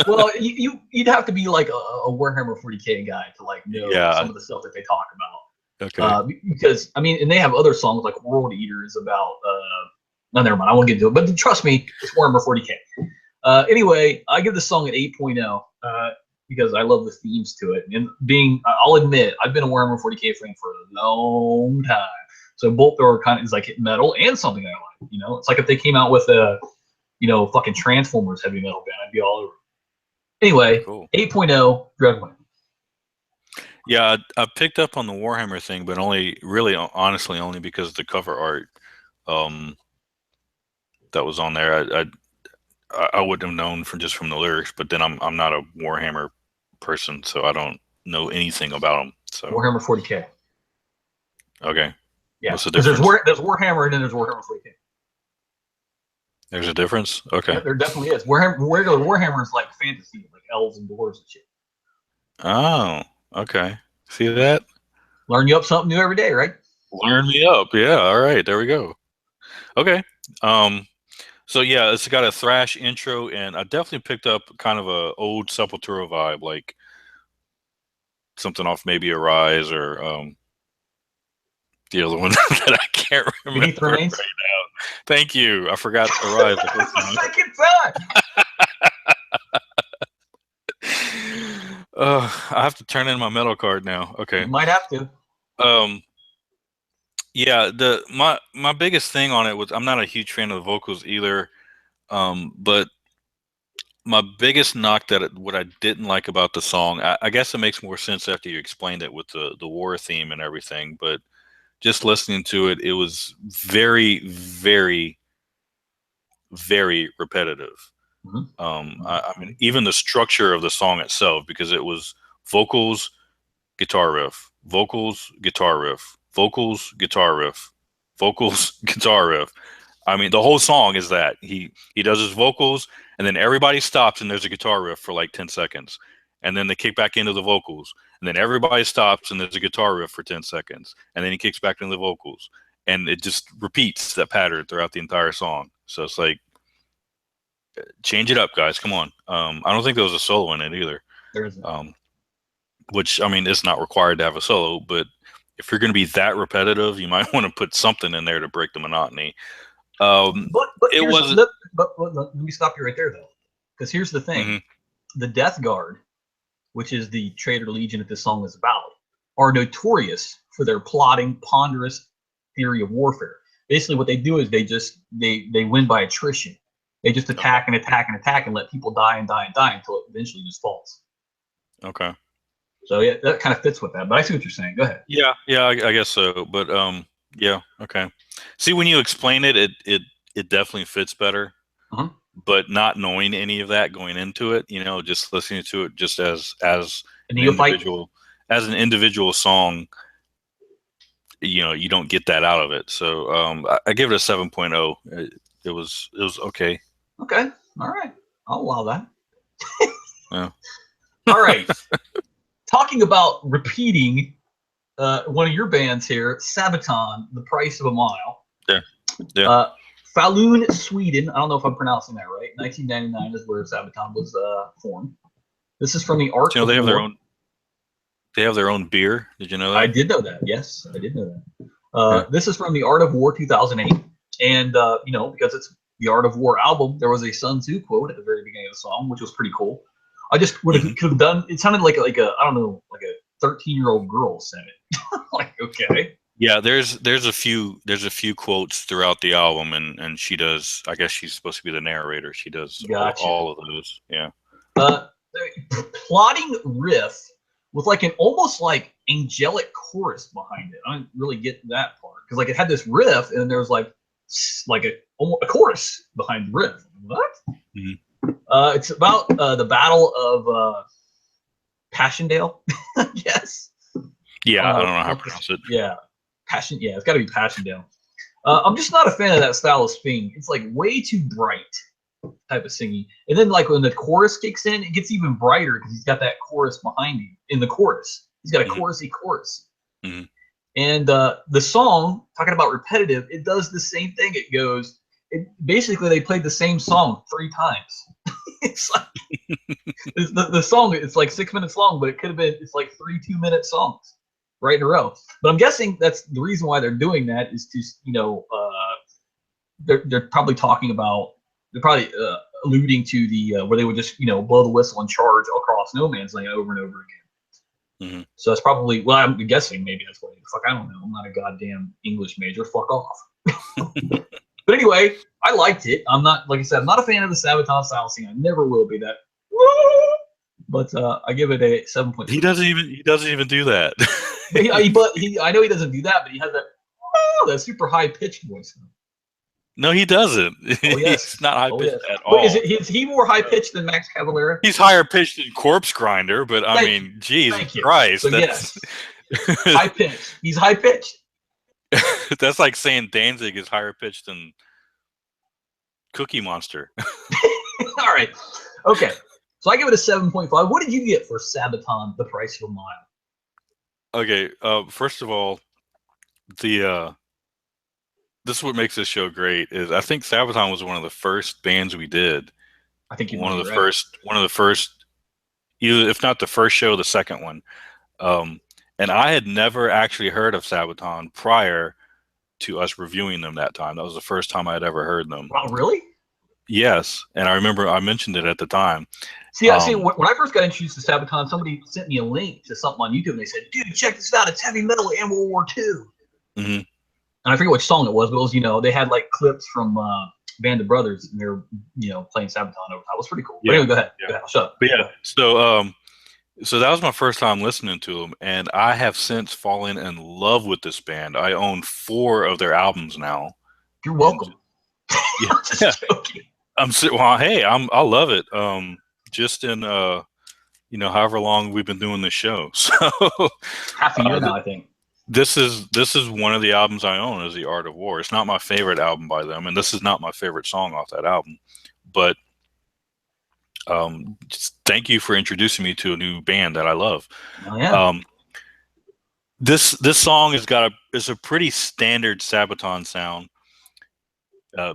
Speaker 1: Well, you'd have to be like a Warhammer 40k guy to like know some of the stuff that they talk about.
Speaker 2: Okay.
Speaker 1: Because and they have other songs like World Eater is about. No, never mind. I won't get into it. But trust me, it's Warhammer 40k. Anyway, I give this song an 8.0 because I love the themes to it. And I'll admit, I've been a Warhammer 40k fan for a long time. So Bolt Thrower kind of is like metal and something I like. It's like if they came out with a fucking Transformers heavy metal band, I'd be all over. Anyway, cool. 8.0, Dreadwind.
Speaker 2: Yeah, I picked up on the Warhammer thing, but honestly, only because of the cover art that was on there. I wouldn't have known from the lyrics, but then I'm not a Warhammer person, so I don't know anything about them. So
Speaker 1: Warhammer 40k.
Speaker 2: Okay.
Speaker 1: Yeah, because there's Warhammer and then there's Warhammer 40k.
Speaker 2: There's a difference? Okay.
Speaker 1: Yeah, there definitely is. Warhammer is like fantasy, like elves and dwarves and shit.
Speaker 2: Oh, okay. See that?
Speaker 1: Learn you up something new every day, right?
Speaker 2: Learn me up. Yeah, all right. There we go. Okay. So yeah, it's got a thrash intro, and I definitely picked up kind of a old Sepultura vibe, like something off maybe Arise or the other one that I can't remember right now. Thank you. I forgot Arise.
Speaker 1: That's the second time.
Speaker 2: I have to turn in my metal card now. Okay.
Speaker 1: You might have to.
Speaker 2: Yeah, my biggest thing on it was I'm not a huge fan of the vocals either. But my biggest knock what I didn't like about the song, I guess it makes more sense after you explained it with the war theme and everything, but just listening to it, it was very, very, very repetitive. Mm-hmm. I mean, even the structure of the song itself, because it was vocals, guitar riff, vocals, guitar riff, vocals, guitar riff, vocals, guitar riff. I mean, the whole song is that he does his vocals, and then everybody stops, and there's a guitar riff for like 10 seconds, and then they kick back into the vocals, and then everybody stops, and there's a guitar riff for 10 seconds, and then he kicks back into the vocals, and it just repeats that pattern throughout the entire song. So it's like, change it up, guys. Come on. I don't think there was a solo in it either.
Speaker 1: There isn't.
Speaker 2: Which, I mean, it's not required to have a solo, but if you're going to be that repetitive, you might want to put something in there to break the monotony.
Speaker 1: But let me stop you right there, though, because here's the thing: the Death Guard, which is the Traitor Legion that this song is about, are notorious for their plotting, ponderous theory of warfare. Basically, what they do is they win by attrition. They just attack and attack and attack and let people die and die and die until it eventually just falls.
Speaker 2: Okay.
Speaker 1: So yeah, that kind of fits with that. But I see what you're saying. Go ahead.
Speaker 2: Yeah, I guess so. But yeah, okay. See, when you explain it, it definitely fits better. But not knowing any of that going into it, you know, just listening to it just as an individual song, you know, you don't get that out of it. So I give it a 7.0. It was okay.
Speaker 1: Okay. All right. I'll allow that.
Speaker 2: Yeah.
Speaker 1: All right. Talking about repeating one of your bands here, Sabaton, The Price of a Mile.
Speaker 2: Yeah.
Speaker 1: Falun, Sweden. I don't know if I'm pronouncing that right. 1999 is where Sabaton was formed. This is from the Art of War.
Speaker 2: They have their own beer. Did you know that?
Speaker 1: I did know that. Yes, I did know that. This is from the Art of War 2008. And, you know, because it's the Art of War album, there was a Sun Tzu quote at the very beginning of the song, which was pretty cool. I just could have done, it sounded like a I don't know, like a 13-year-old girl said it. Like, okay.
Speaker 2: Yeah, there's a few quotes throughout the album, and she does, I guess she's supposed to be the narrator. She does all of those. Yeah.
Speaker 1: Plotting riff with like an almost like angelic chorus behind it. I didn't really get that part because like it had this riff and there was like a chorus behind the riff. What? It's about the Battle of Passchendaele. Yes.
Speaker 2: Yeah, I don't know how to pronounce it.
Speaker 1: Yeah, Yeah, it's got to be Passchendaele. I'm just not a fan of that style of singing. It's like way too bright type of singing. And then like when the chorus kicks in, it gets even brighter because he's got that chorus behind him in the chorus. He's got a chorusy chorus. And the song, talking about repetitive, it does the same thing. Basically they played the same song 3 times. It's like the song, it's like 6 minutes long, but it's like 3 2-minute songs right in a row. But I'm guessing that's the reason why they're doing that is to, you know, they're probably alluding to the where they would just, you know, blow the whistle and charge across no man's land over and over again. So that's probably, well, I'm guessing maybe that's what fuck, I don't know. I'm not a goddamn English major. Fuck off. But anyway, I liked it. I'm not, like I said, I'm not a fan of the Sabaton style singing. I never will be that. But I give it a 7.5.
Speaker 2: He doesn't even do that.
Speaker 1: I know he doesn't do that, but he has that super high pitched voice.
Speaker 2: No, he doesn't.
Speaker 1: Oh, yes.
Speaker 2: He's not high pitched at all.
Speaker 1: Is he more high pitched than Max Cavalera?
Speaker 2: He's higher pitched than Corpse Grinder, but I mean, Jesus Christ.
Speaker 1: So yes, high pitched. He's high pitched.
Speaker 2: That's like saying Danzig is higher pitched than Cookie Monster.
Speaker 1: All right. Okay. So I give it a 7.5. What did you get for Sabaton, The Price of a Mile?
Speaker 2: Okay. First of all, this is what makes this show great is I think Sabaton was one of the first bands we did.
Speaker 1: I think
Speaker 2: one of the first, either if not the first show, the second one. And I had never actually heard of Sabaton prior to us reviewing them that time. That was the first time I had ever heard them.
Speaker 1: Wow, really?
Speaker 2: Yes, and I remember I mentioned it at the time.
Speaker 1: See, when I first got introduced to Sabaton, somebody sent me a link to something on YouTube, and they said, "Dude, check this out! It's heavy metal and World War II." And I forget which song it was, but it was, you know, they had like clips from Band of Brothers, and they were, you know, playing Sabaton over top. It was pretty cool. Yeah. But anyway, go ahead. Go ahead. Shut up.
Speaker 2: But yeah, so that was my first time listening to them, and I have since fallen in love with this band. I own 4 of their albums now.
Speaker 1: You're welcome.
Speaker 2: Yeah. I'm just joking. I love it. Just in you know, however long we've been doing this show, so
Speaker 1: half a year now, I think.
Speaker 2: This is one of the albums I own, is The Art of War. It's not my favorite album by them, and this is not my favorite song off that album, but just thank you for introducing me to a new band that I love.
Speaker 1: Oh, yeah.
Speaker 2: This song is a pretty standard Sabaton sound.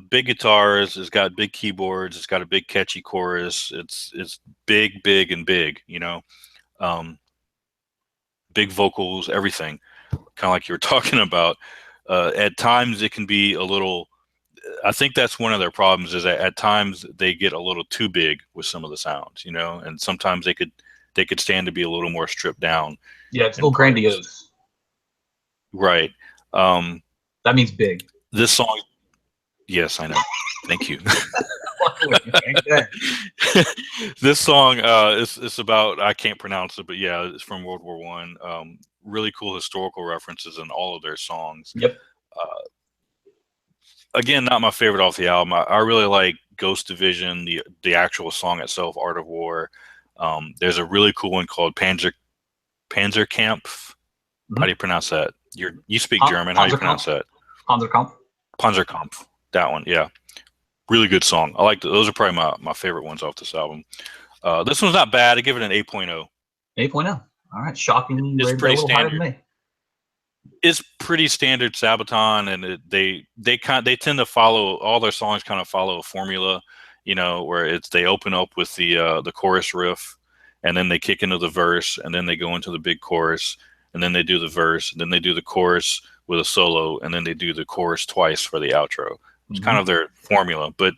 Speaker 2: Big guitars, it's got big keyboards, it's got a big catchy chorus. It's big, and big, you know. Big vocals, everything. Kind of like you were talking about. At times it can be a little. I think that's one of their problems is that at times they get a little too big with some of the sounds, you know, and sometimes they could stand to be a little more stripped down.
Speaker 1: Yeah, it's a little grandiose.
Speaker 2: Right.
Speaker 1: That means big.
Speaker 2: This song. Yes, I know. Thank you. This song is about, I can't pronounce it, but yeah, it's from World War One. Really cool historical references in all of their songs.
Speaker 1: Yep.
Speaker 2: Again, not my favorite off the album. I really like Ghost Division, the actual song itself, Art of War. There's a really cool one called Panzerkampf. Mm-hmm. How do you pronounce that? You speak German. How do you pronounce that? Panzerkampf. That one, yeah. Really good song. I like those are probably my favorite ones off this album. This one's not bad. I give it an 8.0.
Speaker 1: 8.0. All right. Shockingly,
Speaker 2: it's pretty standard.
Speaker 1: Higher than me.
Speaker 2: It's pretty standard Sabaton, and they tend to follow, all their songs kind of follow a formula, you know, where they open up with the chorus riff, and then they kick into the verse, and then they go into the big chorus, and then they do the verse, and then they do the chorus with a solo, and then they do the chorus twice for the outro. It's kind of their formula, but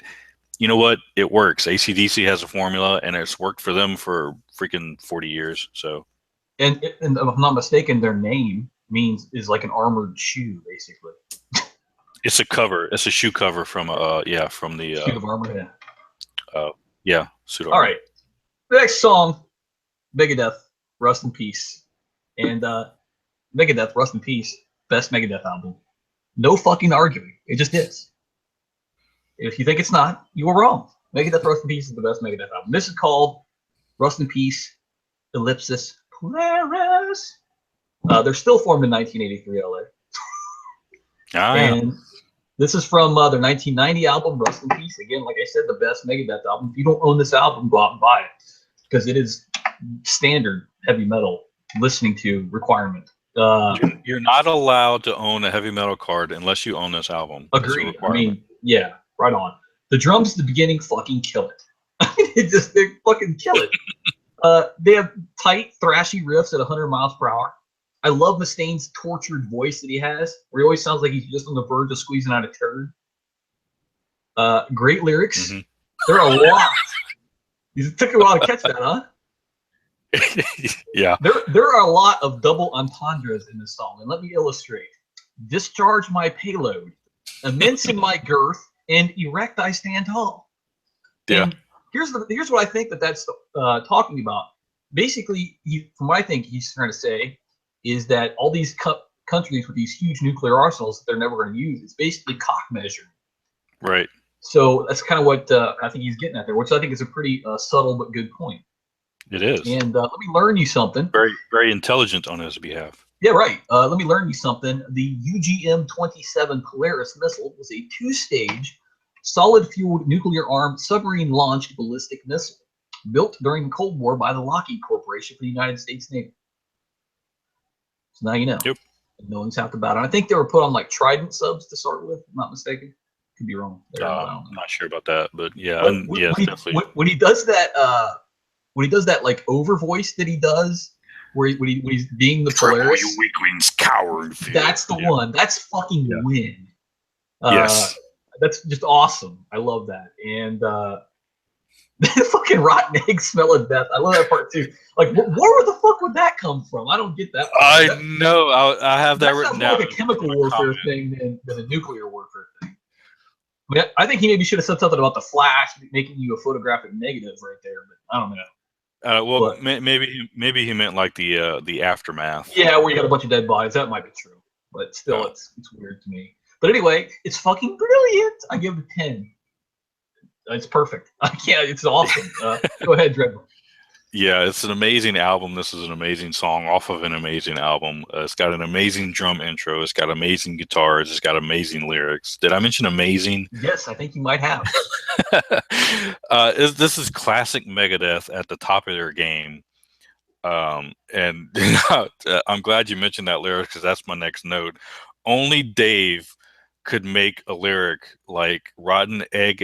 Speaker 2: you know what? It works. AC/DC has a formula, and it's worked for them for freaking 40 years. So,
Speaker 1: and if I'm not mistaken, their name is like an armored shoe, basically.
Speaker 2: It's a cover. It's a shoe cover from from the
Speaker 1: suit of armor.
Speaker 2: Yeah. Suit of
Speaker 1: All
Speaker 2: armor.
Speaker 1: right. The next song, Megadeth, Rust in Peace, and Megadeth, Rust in Peace, best Megadeth album. No fucking arguing. It just is. If you think it's not, you were wrong. Megadeth Rust in Peace is the best Megadeth album. This is called Rust in Peace, Ellipsis Polaris. They're still formed in 1983 LA. And this is from their 1990 album, Rust in Peace. Again, like I said, the best Megadeth album. If you don't own this album, go out and buy it. Because it is standard heavy metal listening to requirement.
Speaker 2: You're not allowed to own a heavy metal card unless you own this album.
Speaker 1: Agreed. I mean, yeah, right on. The drums at the beginning fucking kill it. They fucking kill it. They have tight, thrashy riffs at 100 miles per hour. I love Mustaine's tortured voice that he has, where he always sounds like he's just on the verge of squeezing out a turd. Great lyrics. Mm-hmm. There are a lot. It took a while to catch that, huh?
Speaker 2: Yeah.
Speaker 1: There are a lot of double entendres in this song, and let me illustrate. Discharge my payload, immense in my girth, and erect I stand tall.
Speaker 2: Yeah.
Speaker 1: And here's what I think that's talking about. Basically, from what I think he's trying to say is that all these countries with these huge nuclear arsenals that they're never going to use, it's basically cock measuring.
Speaker 2: Right.
Speaker 1: So that's kind of what I think he's getting at there, which I think is a pretty subtle but good point.
Speaker 2: It is.
Speaker 1: And let me learn you something.
Speaker 2: Very, very intelligent on his behalf.
Speaker 1: Yeah, right. Let me learn you something. The UGM-27 Polaris missile was a two-stage, solid-fueled, nuclear-armed, submarine-launched ballistic missile built during the Cold War by the Lockheed Corporation for the United States Navy. So now you know.
Speaker 2: Yep.
Speaker 1: No one's talked about it. I think they were put on like Trident subs to start with. If I'm not mistaken. Could be wrong.
Speaker 2: I'm not sure about that, but yeah,
Speaker 1: definitely. When he does that, like over voice that he does, when he's being the Polaris,
Speaker 2: you weaklings cower.
Speaker 1: That's the one. That's fucking win.
Speaker 2: Yes,
Speaker 1: that's just awesome. I love that. And the fucking rotten egg smell of death. I love that part too. Like, where the fuck would that come from? I don't get that.
Speaker 2: I know. I have that written down.
Speaker 1: Like a chemical warfare thing than a nuclear warfare thing. I think he maybe should have said something about the flash making you a photographic negative right there, but I don't know.
Speaker 2: Maybe he meant like the aftermath.
Speaker 1: Yeah, where you got a bunch of dead bodies. That might be true, but still, it's weird to me. But anyway, it's fucking brilliant. I give it a 10. It's perfect. I can't. It's awesome. Go ahead, Dreadmore.
Speaker 2: Yeah, it's an amazing album. This is an amazing song off of an amazing album. It's got an amazing drum intro. It's got amazing guitars. It's got amazing lyrics. Did I mention amazing?
Speaker 1: Yes, I think you might have.
Speaker 2: This is classic Megadeth at the top of their game. And I'm glad you mentioned that lyric because that's my next note. Only Dave could make a lyric like rotten eggs,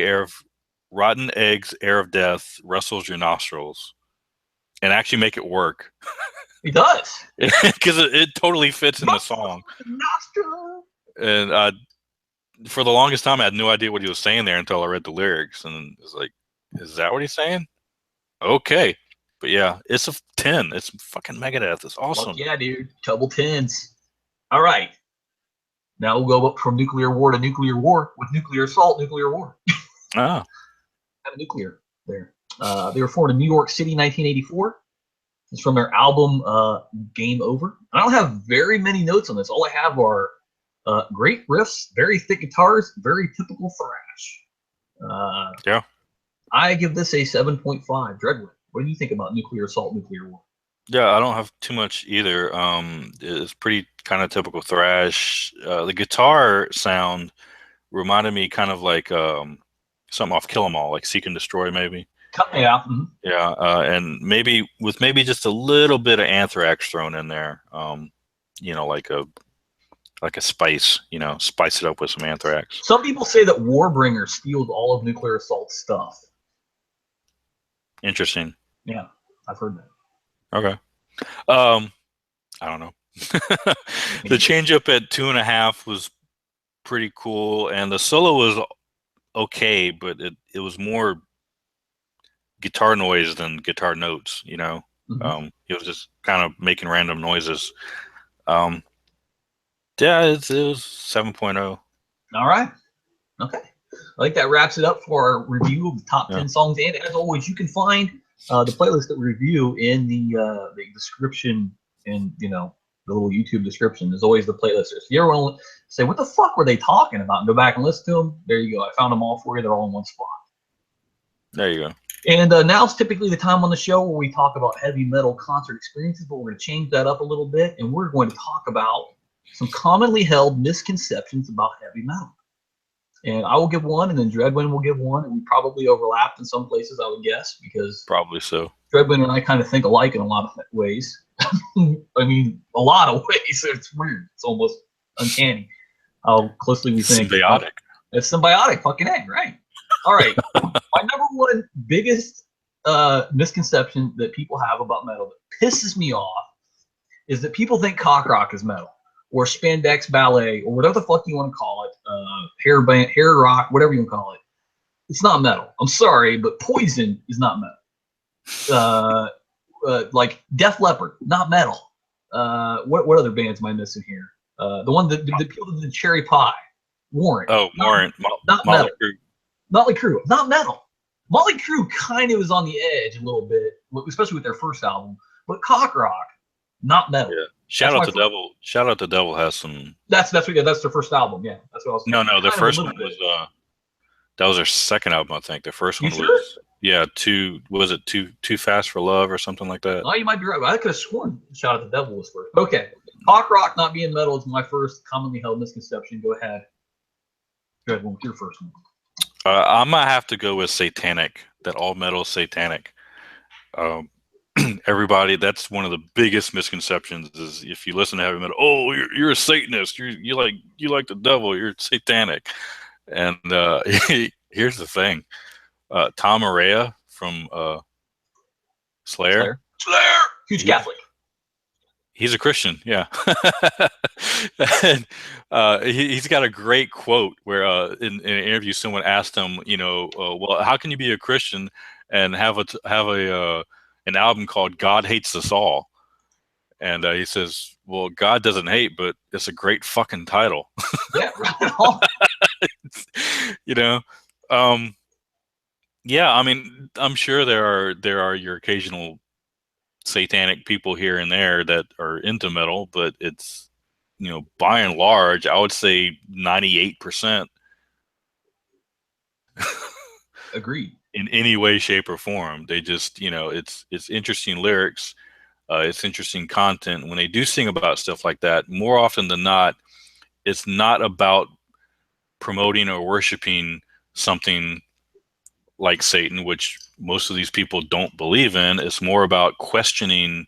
Speaker 2: air of death, rustles your nostrils, and actually make it work.
Speaker 1: He does.
Speaker 2: Because it totally fits in the song. And for the longest time, I had no idea what he was saying there until I read the lyrics, and it's like, is that what he's saying? Okay. But yeah, it's a 10. It's fucking Megadeth. It's awesome.
Speaker 1: Fuck yeah, dude. Double 10s. All right. Now we'll go up from nuclear war to nuclear war with nuclear assault, nuclear war.
Speaker 2: Ah.
Speaker 1: Kind of nuclear there. They were formed in New York City, 1984. It's from their album Game Over. I don't have very many notes on this. All I have are great riffs, very thick guitars, very typical thrash.
Speaker 2: Yeah.
Speaker 1: I give this a 7.5. Dreadwood, what do you think about nuclear assault, nuclear war?
Speaker 2: Yeah, I don't have too much either. It's pretty kind of typical thrash. The guitar sound reminded me kind of like something off Kill 'Em All, like Seek and Destroy, maybe.
Speaker 1: Yeah. Mm-hmm.
Speaker 2: Yeah, and maybe just a little bit of Anthrax thrown in there. Like a spice. Spice it up with some Anthrax.
Speaker 1: Some people say that Warbringer steals all of Nuclear Assault's stuff.
Speaker 2: Interesting.
Speaker 1: Yeah, I've heard that.
Speaker 2: Okay. I don't know. The change up at 2.5 was pretty cool, and the solo was okay, but it was more guitar noise than guitar notes.
Speaker 1: Mm-hmm.
Speaker 2: He was just kind of making random noises. Yeah, it was 7.0.
Speaker 1: All right. Okay. I think that wraps it up for our review of the top 10 songs. And as always, you can find the playlist that we review in the description and, the little YouTube description. There's always the playlist. So if you ever want to say, what the fuck were they talking about? And go back and listen to them. There you go. I found them all for you. They're all in one spot.
Speaker 2: There you go.
Speaker 1: And now's typically the time on the show where we talk about heavy metal concert experiences, but we're going to change that up a little bit. And we're going to talk about some commonly held misconceptions about heavy metal. And I will give one, and then Dreadwind will give one, and we probably overlapped in some places, I would guess, because
Speaker 2: probably so.
Speaker 1: Dreadwind and I kind of think alike in a lot of ways. I mean, a lot of ways. It's weird. It's almost uncanny how closely we think.
Speaker 2: Symbiotic.
Speaker 1: It's symbiotic, fucking egg, right? All right. My number one biggest misconception that people have about metal that pisses me off is that people think cock rock is metal, or spandex ballet, or whatever the fuck you want to call it, hair rock, whatever you want to call it. It's not metal. I'm sorry, but Poison is not metal. Like Def Leppard, not metal. What other bands am I missing here? The one that the people that did Cherry Pie, Warrant.
Speaker 2: Oh, Warrant,
Speaker 1: not metal. Motley Crue, not metal. Motley Crue kind of was on the edge a little bit, especially with their first album. But cock rock, not metal.
Speaker 2: Yeah. Shout out to Devil. Shout out to Devil has some.
Speaker 1: That's their first album. Yeah, that's what I was.
Speaker 2: No. The first one was that was their second album, I think. The first one was Too Fast for Love or something like that.
Speaker 1: Oh, you might be right. I could have sworn Shout Out to Devil was first. Okay, cock rock not being metal is my first commonly held misconception. Go ahead. Go ahead with your first one.
Speaker 2: I'm gonna have to go with satanic. That all metal is satanic. Everybody, that's one of the biggest misconceptions is if you listen to heavy metal, oh, you're a Satanist, you like the devil, you're satanic. And here's the thing, Tom Araya from Slayer,
Speaker 1: huge Catholic.
Speaker 2: He's a Christian, yeah. And he's got a great quote where in an interview someone asked him, well, how can you be a Christian and have an album called God Hates Us All? And he says, well, God doesn't hate, but it's a great fucking title.
Speaker 1: Yeah, right on.
Speaker 2: Yeah, I mean, I'm sure there are your occasional satanic people here and there that are into metal, but it's, by and large, I would say 98%.
Speaker 1: Agreed.
Speaker 2: In any way, shape, or form. They just, it's interesting lyrics. It's interesting content. When they do sing about stuff like that, more often than not, it's not about promoting or worshiping something like Satan, which most of these people don't believe in. It's more about questioning,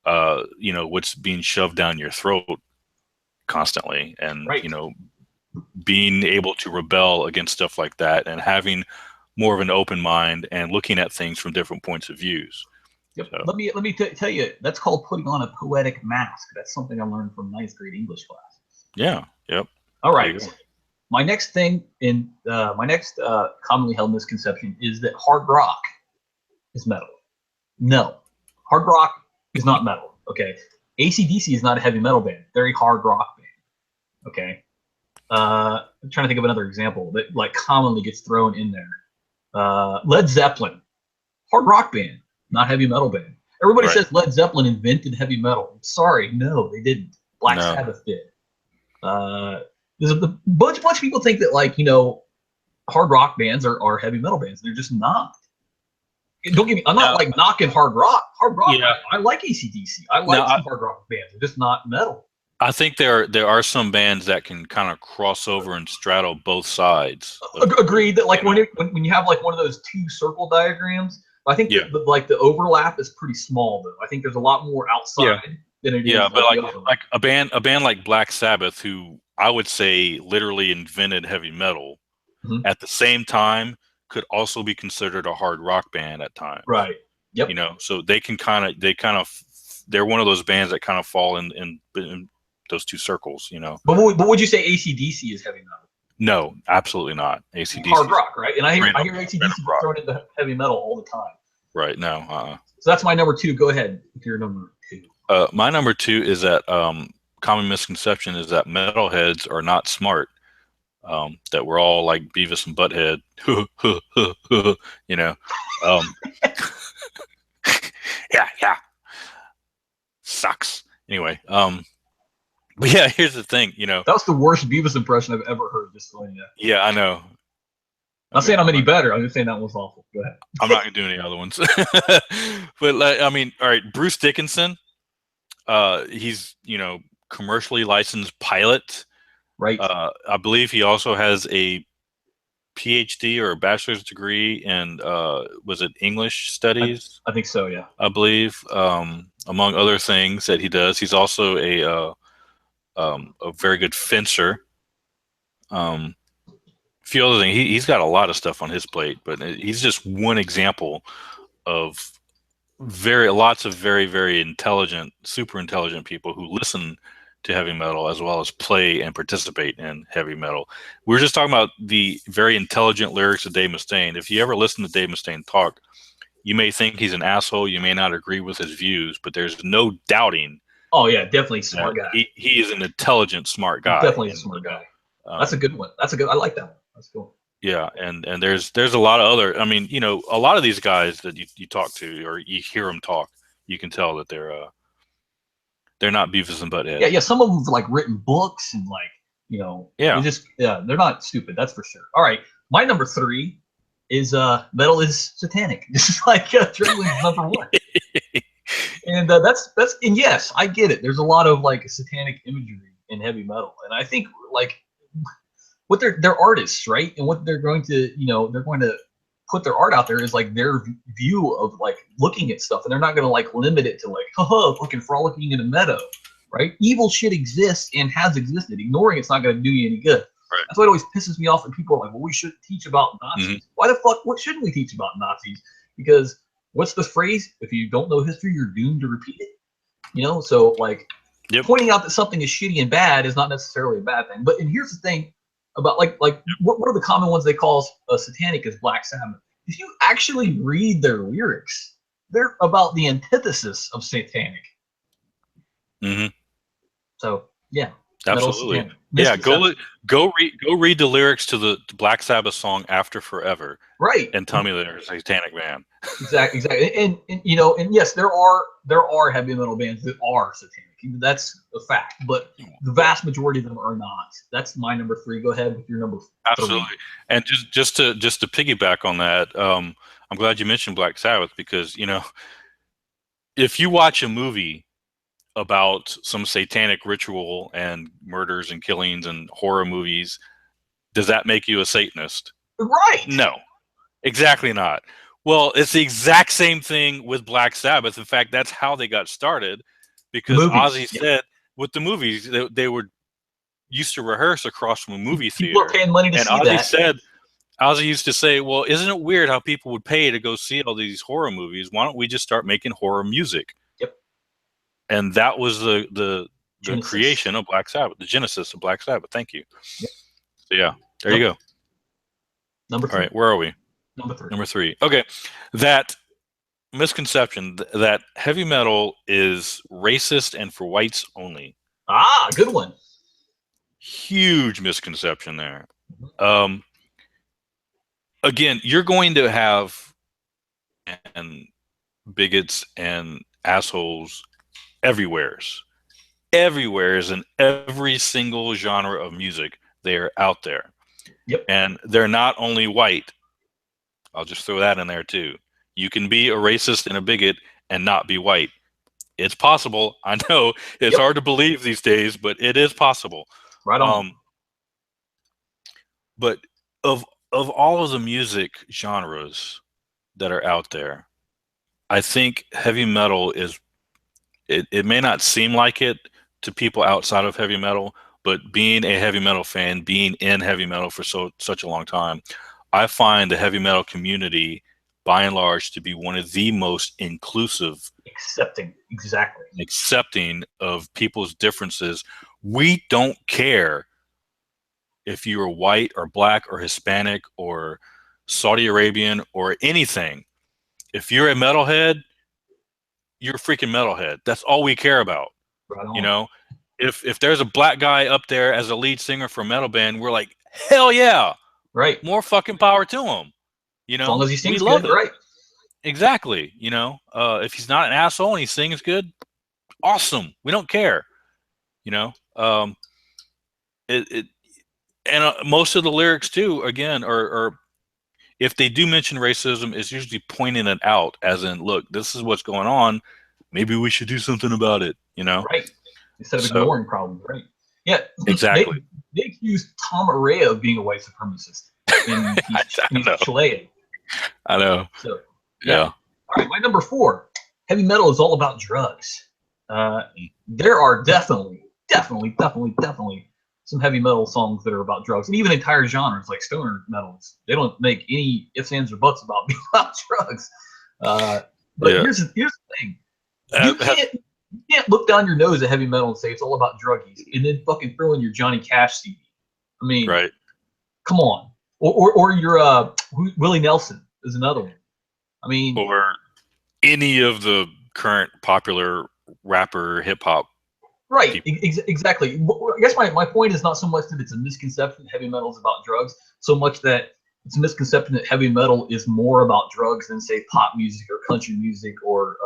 Speaker 2: what's being shoved down your throat constantly, and being able to rebel against stuff like that, and having more of an open mind and looking at things from different points of views.
Speaker 1: Yep. So. Let me tell you, that's called putting on a poetic mask. That's something I learned from 9th grade English class.
Speaker 2: Yeah. Yep.
Speaker 1: All right. My next thing commonly held misconception is that hard rock is metal. No, hard rock is not metal. Okay, AC/DC is not a heavy metal band. Very hard rock band. Okay, I'm trying to think of another example that like commonly gets thrown in there. Led Zeppelin, hard rock band, not heavy metal band. Everybody says Led Zeppelin invented heavy metal. I'm sorry, no, they didn't. Black Sabbath did. There's a bunch of people think that hard rock bands are heavy metal bands. They're just not. Don't get me. I'm not like knocking hard rock. Hard rock. Yeah. I like AC/DC. I like some hard rock bands. They're just not metal.
Speaker 2: I think there are some bands that can kind of cross over and straddle both sides.
Speaker 1: Agreed. That like when you have like one of those 2 circle diagrams, I think the overlap is pretty small though. I think there's a lot more outside than it is.
Speaker 2: Yeah, but like a band like Black Sabbath, who I would say literally invented heavy metal, at the same time could also be considered a hard rock band at times.
Speaker 1: Right. Yep.
Speaker 2: So they're one of those bands that kind of fall in those 2 circles.
Speaker 1: But would you say AC/DC is heavy metal?
Speaker 2: No, absolutely not. AC/DC
Speaker 1: hard rock, right? And I hear AC/DC thrown into heavy metal all the time.
Speaker 2: Right. No.
Speaker 1: So that's my number 2. Go ahead with your number 2.
Speaker 2: My number 2 is that common misconception is that metalheads are not smart. That we're all like Beavis and Butthead, yeah, sucks. Anyway, but yeah, here's the thing,
Speaker 1: that was the worst Beavis impression I've ever heard. Just so
Speaker 2: yeah, I know.
Speaker 1: Not saying I'm any better. I'm just saying that was awful. Go ahead.
Speaker 2: I'm not gonna do any other ones. But all right, Bruce Dickinson. He's commercially licensed pilot.
Speaker 1: Right.
Speaker 2: I believe he also has a PhD or a bachelor's degree in was it English studies?
Speaker 1: I think so. Yeah.
Speaker 2: I believe among other things that he does, he's also a very good fencer. A few other things. He's got a lot of stuff on his plate, but he's just one example of lots of very, very intelligent, super intelligent people who listen to heavy metal as well as play and participate in heavy metal. We were just talking about the very intelligent lyrics of Dave Mustaine. If you ever listen to Dave Mustaine talk, you may think he's an asshole. You may not agree with his views, but there's no doubting.
Speaker 1: Oh yeah, definitely smart guy.
Speaker 2: He is an intelligent, smart guy.
Speaker 1: Definitely a smart guy. That's a good one. I like that one. That's cool.
Speaker 2: Yeah, and there's a lot of other. I mean, a lot of these guys that you talk to or you hear them talk, you can tell that they're not Beavis and Butthead.
Speaker 1: Yeah. Some of them have like written books and they're not stupid. That's for sure. All right, my number 3 is metal is satanic. This is like Treylin's number 1. And and yes, I get it. There's a lot of like satanic imagery in heavy metal, and I think like what they're artists, right? And what they're going to they're going to put their art out there is like their view of like looking at stuff, and they're not going to like limit it to like fucking frolicking in a meadow, right? Evil shit exists and has existed. Ignoring it's not going to do you any good.
Speaker 2: Right.
Speaker 1: That's what always pisses me off when people are like, well, we shouldn't teach about Nazis. Mm-hmm. Why the fuck? What shouldn't we teach about Nazis? Because what's the phrase? If you don't know history, you're doomed to repeat it. So like pointing out that something is shitty and bad is not necessarily a bad thing. But and here's the thing about like what are the common ones they call satanic is Black Sabbath. If you actually read their lyrics, they're about the antithesis of satanic.
Speaker 2: Mm-hmm.
Speaker 1: So yeah,
Speaker 2: absolutely. Yeah, go read the lyrics to the Black Sabbath song "After Forever,"
Speaker 1: right?
Speaker 2: And tell me they're a satanic band.
Speaker 1: Exactly. And yes, there are heavy metal bands that are satanic. That's a fact, but the vast majority of them are not. That's my number 3. Go ahead with your number 3.
Speaker 2: Absolutely. And just to piggyback on that, I'm glad you mentioned Black Sabbath because if you watch a movie about some satanic ritual and murders and killings and horror movies, does that make you a Satanist?
Speaker 1: Right.
Speaker 2: No. Exactly not. Well, it's the exact same thing with Black Sabbath. In fact, that's how they got started, because Ozzy said with the movies they were used to rehearse across from a movie theater.
Speaker 1: People are paying money to see that.
Speaker 2: Ozzy used to say, well, isn't it weird how people would pay to go see all these horror movies? Why don't we just start making horror music?
Speaker 1: Yep.
Speaker 2: And that was the creation of Black Sabbath, the genesis of Black Sabbath. Thank you.
Speaker 1: Yep.
Speaker 2: So yeah, there you go.
Speaker 1: Number 3.
Speaker 2: All right, where are we?
Speaker 1: Number 3.
Speaker 2: Okay. That misconception that heavy metal is racist and for whites only.
Speaker 1: Ah, good one.
Speaker 2: Huge misconception there. Again, you're going to have and bigots and assholes everywhere in every single genre of music. They're out there.
Speaker 1: Yep.
Speaker 2: And they're not only white. I'll just throw that in there too. You can be a racist and a bigot and not be white. It's possible. I know it's hard to believe these days, but it is possible.
Speaker 1: Right on.
Speaker 2: But of all of the music genres that are out there, I think heavy metal is, it may not seem like it to people outside of heavy metal, but being a heavy metal fan, being in heavy metal for such a long time, I find the heavy metal community, by and large, to be one of the most inclusive, accepting of people's differences. We don't care if you're white or black or Hispanic or Saudi Arabian or anything. If you're a metalhead, you're a freaking metalhead. That's all we care about.
Speaker 1: Right on.
Speaker 2: You know, if there's a black guy up there as a lead singer for a metal band, we're like, hell yeah.
Speaker 1: Right.
Speaker 2: More fucking power to him. You know,
Speaker 1: as long as he sings good, right?
Speaker 2: Exactly. You know, if he's not an asshole and he sings good, awesome. We don't care. You know, and most of the lyrics too, again, are if they do mention racism, it's usually pointing it out, as in, look, this is what's going on. Maybe we should do something about it. You know,
Speaker 1: right? Instead of ignoring problems, right? Yeah,
Speaker 2: exactly.
Speaker 1: They accused Tom Araya of being a white supremacist in Chile.
Speaker 2: I know.
Speaker 1: So yeah. All right, my number 4. Heavy metal is all about drugs. There are definitely some heavy metal songs that are about drugs, and even entire genres like stoner metals. They don't make any ifs, ands, or buts about being about drugs. But here's the thing: you can't look down your nose at heavy metal and say it's all about druggies, and then fucking throw in your Johnny Cash CD. I mean,
Speaker 2: right?
Speaker 1: Come on, or your Willie Nelson is another one. I mean,
Speaker 2: or any of the current popular rapper hip hop.
Speaker 1: Right, exactly. I guess my point is not so much that it's a misconception that heavy metal is about drugs, so much that it's a misconception that heavy metal is more about drugs than, say, pop music or country music or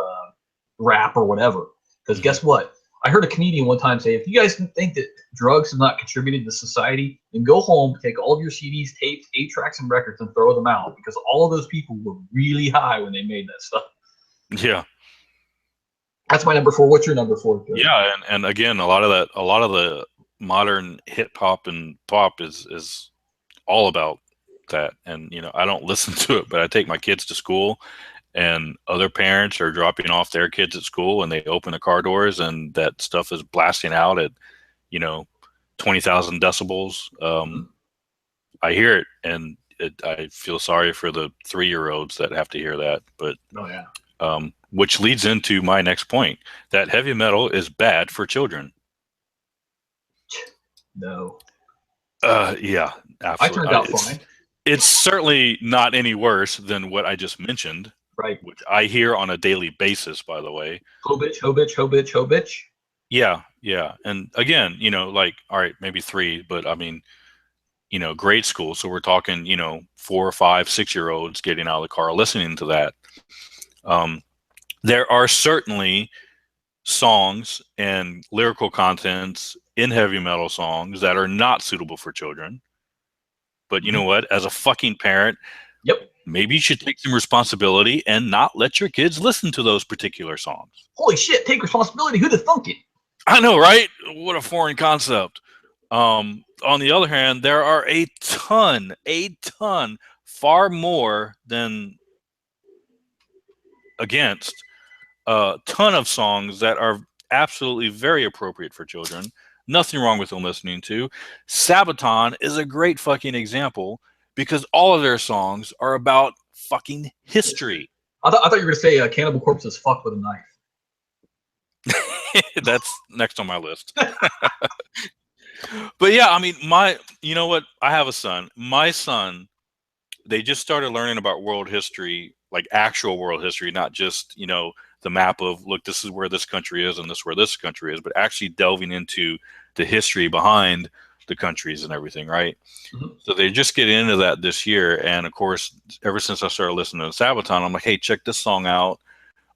Speaker 1: rap or whatever. Because guess what? I heard a comedian one time say, if you guys think that drugs have not contributed to society, then go home, take all of your CDs, tapes, 8-tracks, and records and throw them out, because all of those people were really high when they made that stuff.
Speaker 2: Yeah.
Speaker 1: That's my number 4. What's your number 4? Joe?
Speaker 2: Yeah, and again, a lot of the modern hip hop and pop is all about that. And you know, I don't listen to it, but I take my kids to school, and other parents are dropping off their kids at school, and they open the car doors, and that stuff is blasting out at 20,000 decibels. I hear it, and I feel sorry for the 3-year-olds that have to hear that. But which leads into my next point, that heavy metal is bad for children.
Speaker 1: No.
Speaker 2: Yeah, absolutely.
Speaker 1: I turned out fine.
Speaker 2: It's certainly not any worse than what I just mentioned.
Speaker 1: Right.
Speaker 2: Which I hear on a daily basis, by the way.
Speaker 1: Ho bitch, ho bitch, ho bitch, ho bitch.
Speaker 2: Yeah. And again, like, all right, maybe 3, but I mean, grade school. So we're talking, 4 or 5, 6-year-olds getting out of the car listening to that. There are certainly songs and lyrical contents in heavy metal songs that are not suitable for children. But you know what? As a fucking parent, maybe you should take some responsibility and not let your kids listen to those particular songs.
Speaker 1: Holy shit, take responsibility. Who'd have thunk it?
Speaker 2: I know, right? What a foreign concept. On the other hand, there are a ton far more than against a ton of songs that are absolutely very appropriate for children. Nothing wrong with them listening to. Sabaton is a great fucking example because all of their songs are about fucking history.
Speaker 1: I thought you were going to say Cannibal Corpse's Fuck with a Knife.
Speaker 2: That's next on my list. But yeah, I mean, you know what? I have a son. My son, they just started learning about world history, like actual world history, not just, you know, the map of, look, this is where this country is and this is where this country is, but actually delving into the history behind the countries and everything, right? Mm-hmm. So they just get into that this year. And of course, ever since I started listening to Sabaton, I'm like, hey, check this song out.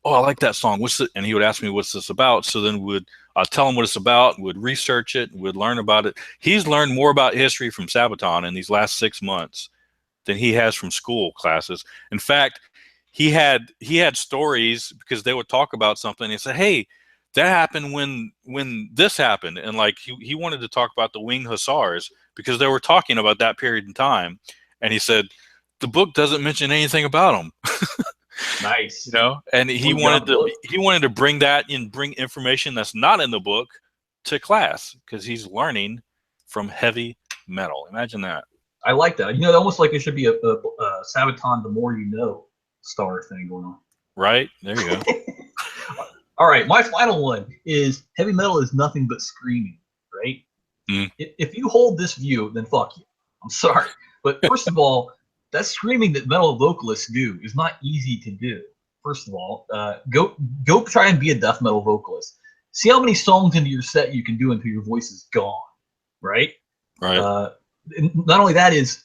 Speaker 2: Oh, I like that song. What's it? And he would ask me, what's this about? So then I'd tell him what it's about, would research it, would learn about it. He's learned more about history from Sabaton in these last 6 months than he has from school classes. In fact, he had stories because they would talk about something and say, hey, that happened when this happened. And like he wanted to talk about the Winged Hussars because they were talking about that period in time. And he said, the book doesn't mention anything about them.
Speaker 1: Nice.
Speaker 2: You know, and he wanted to bring that and bring information that's not in the book to class because he's learning from heavy metal. Imagine that.
Speaker 1: I like that. You know, almost like it should be a Sabaton, the more you know star thing going on.
Speaker 2: Right. There you go.
Speaker 1: All right. My final one is heavy metal is nothing but screaming, right? Mm. If you hold this view, then fuck you. I'm sorry. But first of all, that screaming that metal vocalists do is not easy to do. First of all, go try and be a death metal vocalist. See how many songs into your set you can do until your voice is gone, right?
Speaker 2: Right.
Speaker 1: Not only that is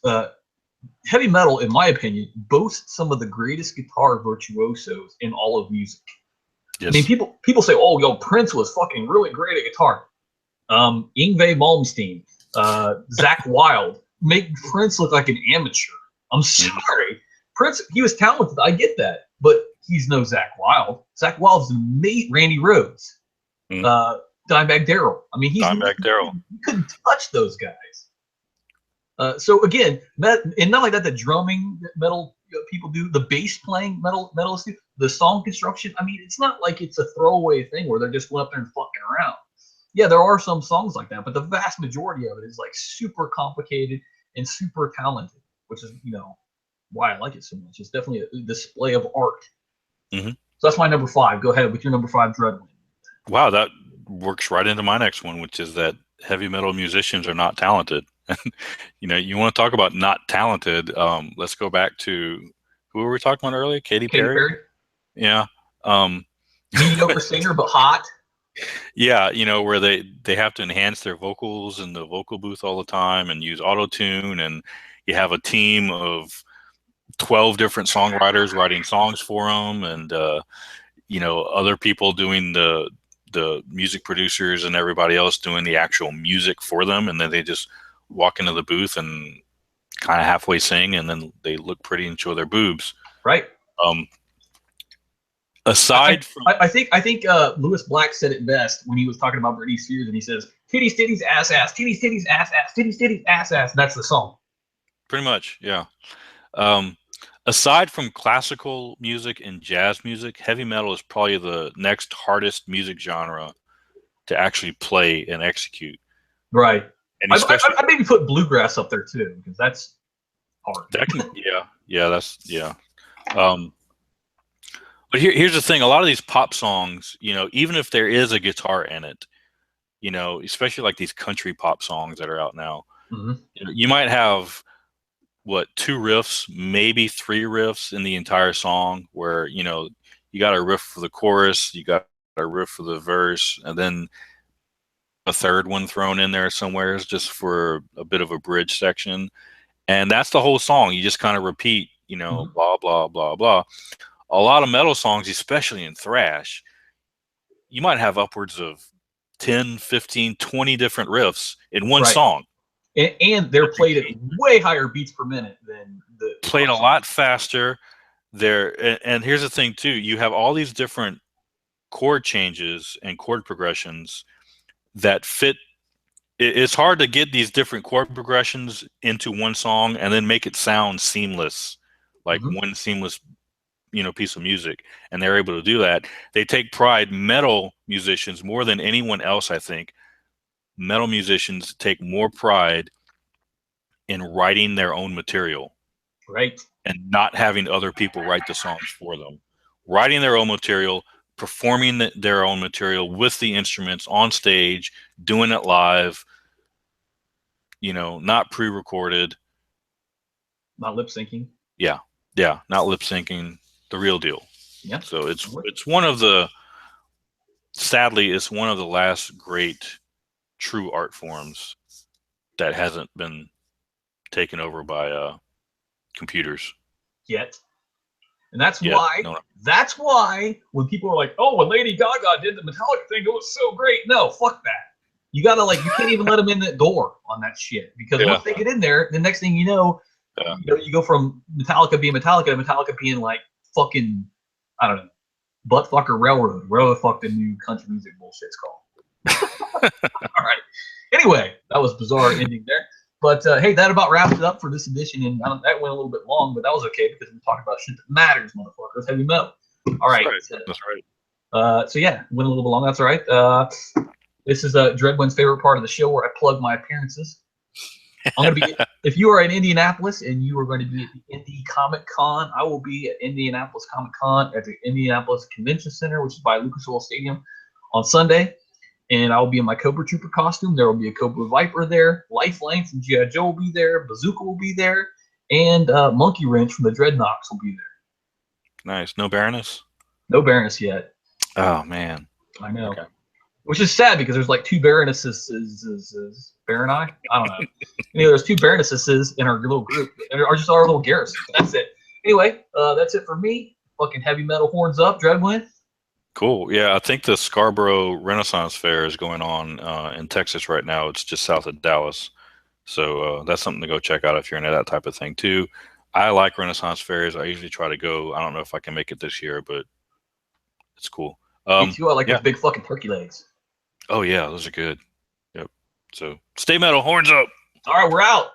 Speaker 1: heavy metal, in my opinion, boasts some of the greatest guitar virtuosos in all of music. Yes. I mean, people say, "Oh, yo, Prince was fucking really great at guitar." Yngwie Malmsteen, Zakk Wylde make Prince look like an amateur. I'm sorry, Prince. He was talented. I get that, but he's no Zakk Wylde. Zakk Wylde's an amazing. Randy Rhoads, Dimebag Darrell. I mean,
Speaker 2: Dimebag Darrell.
Speaker 1: You couldn't touch those guys. So again, and not like that, the drumming that metal people do, the bass playing metalists do, the song construction. I mean, it's not like it's a throwaway thing where they're just going up there and fucking around. Yeah, there are some songs like that, but the vast majority of it is like super complicated and super talented, which is, you know, why I like it so much. It's definitely a display of art. Mm-hmm. So that's my number 5. Go ahead with your number 5, Dreadwind.
Speaker 2: Wow, that works right into my next one, which is that heavy metal musicians are not talented. You know, you want to talk about not talented. Let's go back to who were we talking about earlier? Katy Perry? Yeah.
Speaker 1: Mediocre singer, but hot.
Speaker 2: Yeah, you know, where they have to enhance their vocals in the vocal booth all the time and use auto-tune, and you have a team of 12 different songwriters writing songs for them, and you know, other people doing the music producers and everybody else doing the actual music for them, and then they just walk into the booth and kind of halfway sing, and then they look pretty and show their boobs.
Speaker 1: Right.
Speaker 2: Aside from,
Speaker 1: I think Lewis Black said it best when he was talking about Britney Spears, and he says, "Titties, titties, ass, ass, titties, titties, ass, ass, titties, titties, ass, ass." That's the song.
Speaker 2: Pretty much, yeah. Aside from classical music and jazz music, heavy metal is probably the next hardest music genre to actually play and execute.
Speaker 1: Right. And I maybe put bluegrass up there too, because that's hard.
Speaker 2: Yeah. But here's the thing: a lot of these pop songs, you know, even if there is a guitar in it, you know, especially like these country pop songs that are out now, mm-hmm. You know, you might have 2 riffs, maybe 3 riffs in the entire song, where, you know, you got a riff for the chorus, you got a riff for the verse, and then a third one thrown in there somewhere just for a bit of a bridge section. And that's the whole song. You just kind of repeat, you know, mm-hmm. blah, blah, blah, blah. A lot of metal songs, especially in thrash, you might have upwards of 10, 15, 20 different riffs in one song.
Speaker 1: And they're played at way higher beats per minute than the
Speaker 2: played a lot faster. And here's the thing too: you have all these different chord changes and chord progressions that fit it's hard to get these different chord progressions into one song and then make it sound seamless, like one seamless, piece of music. And they're able to do that. They take pride. Metal musicians, more than anyone else, I think, metal musicians take more pride in writing their own material,
Speaker 1: right,
Speaker 2: and not having other people write the songs for them. Writing their own material, performing their own material with the instruments on stage, doing it live, not pre-recorded,
Speaker 1: not lip syncing.
Speaker 2: Yeah, not lip syncing, the real deal.
Speaker 1: Yeah.
Speaker 2: So it's sadly, it's one of the last great true art forms that hasn't been taken over by computers
Speaker 1: yet. And that's why when people are like, oh, when Lady Gaga did the Metallica thing, it was so great. No, fuck that. You gotta you can't even let them in the door on that shit, because once they get in there, the next thing you know, you go from Metallica being Metallica to Metallica being like fucking, I don't know, Buttfucker Railroad, whatever the fuck the new country music bullshit's called. All right. Anyway, that was bizarre ending there. But hey, that about wraps it up for this edition, and that went a little bit long, but that was okay because we talked about shit that matters, motherfuckers. Heavy metal. All right.
Speaker 2: That's right.
Speaker 1: So yeah, went a little bit long. That's all right. This is Dreadwind's favorite part of the show, where I plug my appearances. I'm gonna be. If you are in Indianapolis and you are going to be at the Indy Comic Con, I will be at Indianapolis Comic Con at the Indianapolis Convention Center, which is by Lucas Oil Stadium, on Sunday. And I will be in my Cobra Trooper costume. There will be a Cobra Viper there. Lifeline from G.I. Joe will be there. Bazooka will be there. And Monkey Wrench from the Dreadnoks will be there.
Speaker 2: Nice. No Baroness?
Speaker 1: No Baroness yet.
Speaker 2: Oh, man.
Speaker 1: I know. Okay. Which is sad because there's like two Baronesses. Baron I don't know. Anyway, there's two Baronesses in our little group. Or just our little garrison. That's it. Anyway, that's it for me. Fucking heavy metal horns up, Dreadwind.
Speaker 2: Cool. Yeah, I think the Scarborough Renaissance Fair is going on in Texas right now. It's just south of Dallas. So that's something to go check out if you're into that type of thing too. I like Renaissance fairs. I usually try to go. I don't know if I can make it this year, but it's cool.
Speaker 1: Me too. I like those big fucking turkey legs.
Speaker 2: Oh, yeah. Those are good. Yep. So stay metal. Horns up.
Speaker 1: All right. We're out.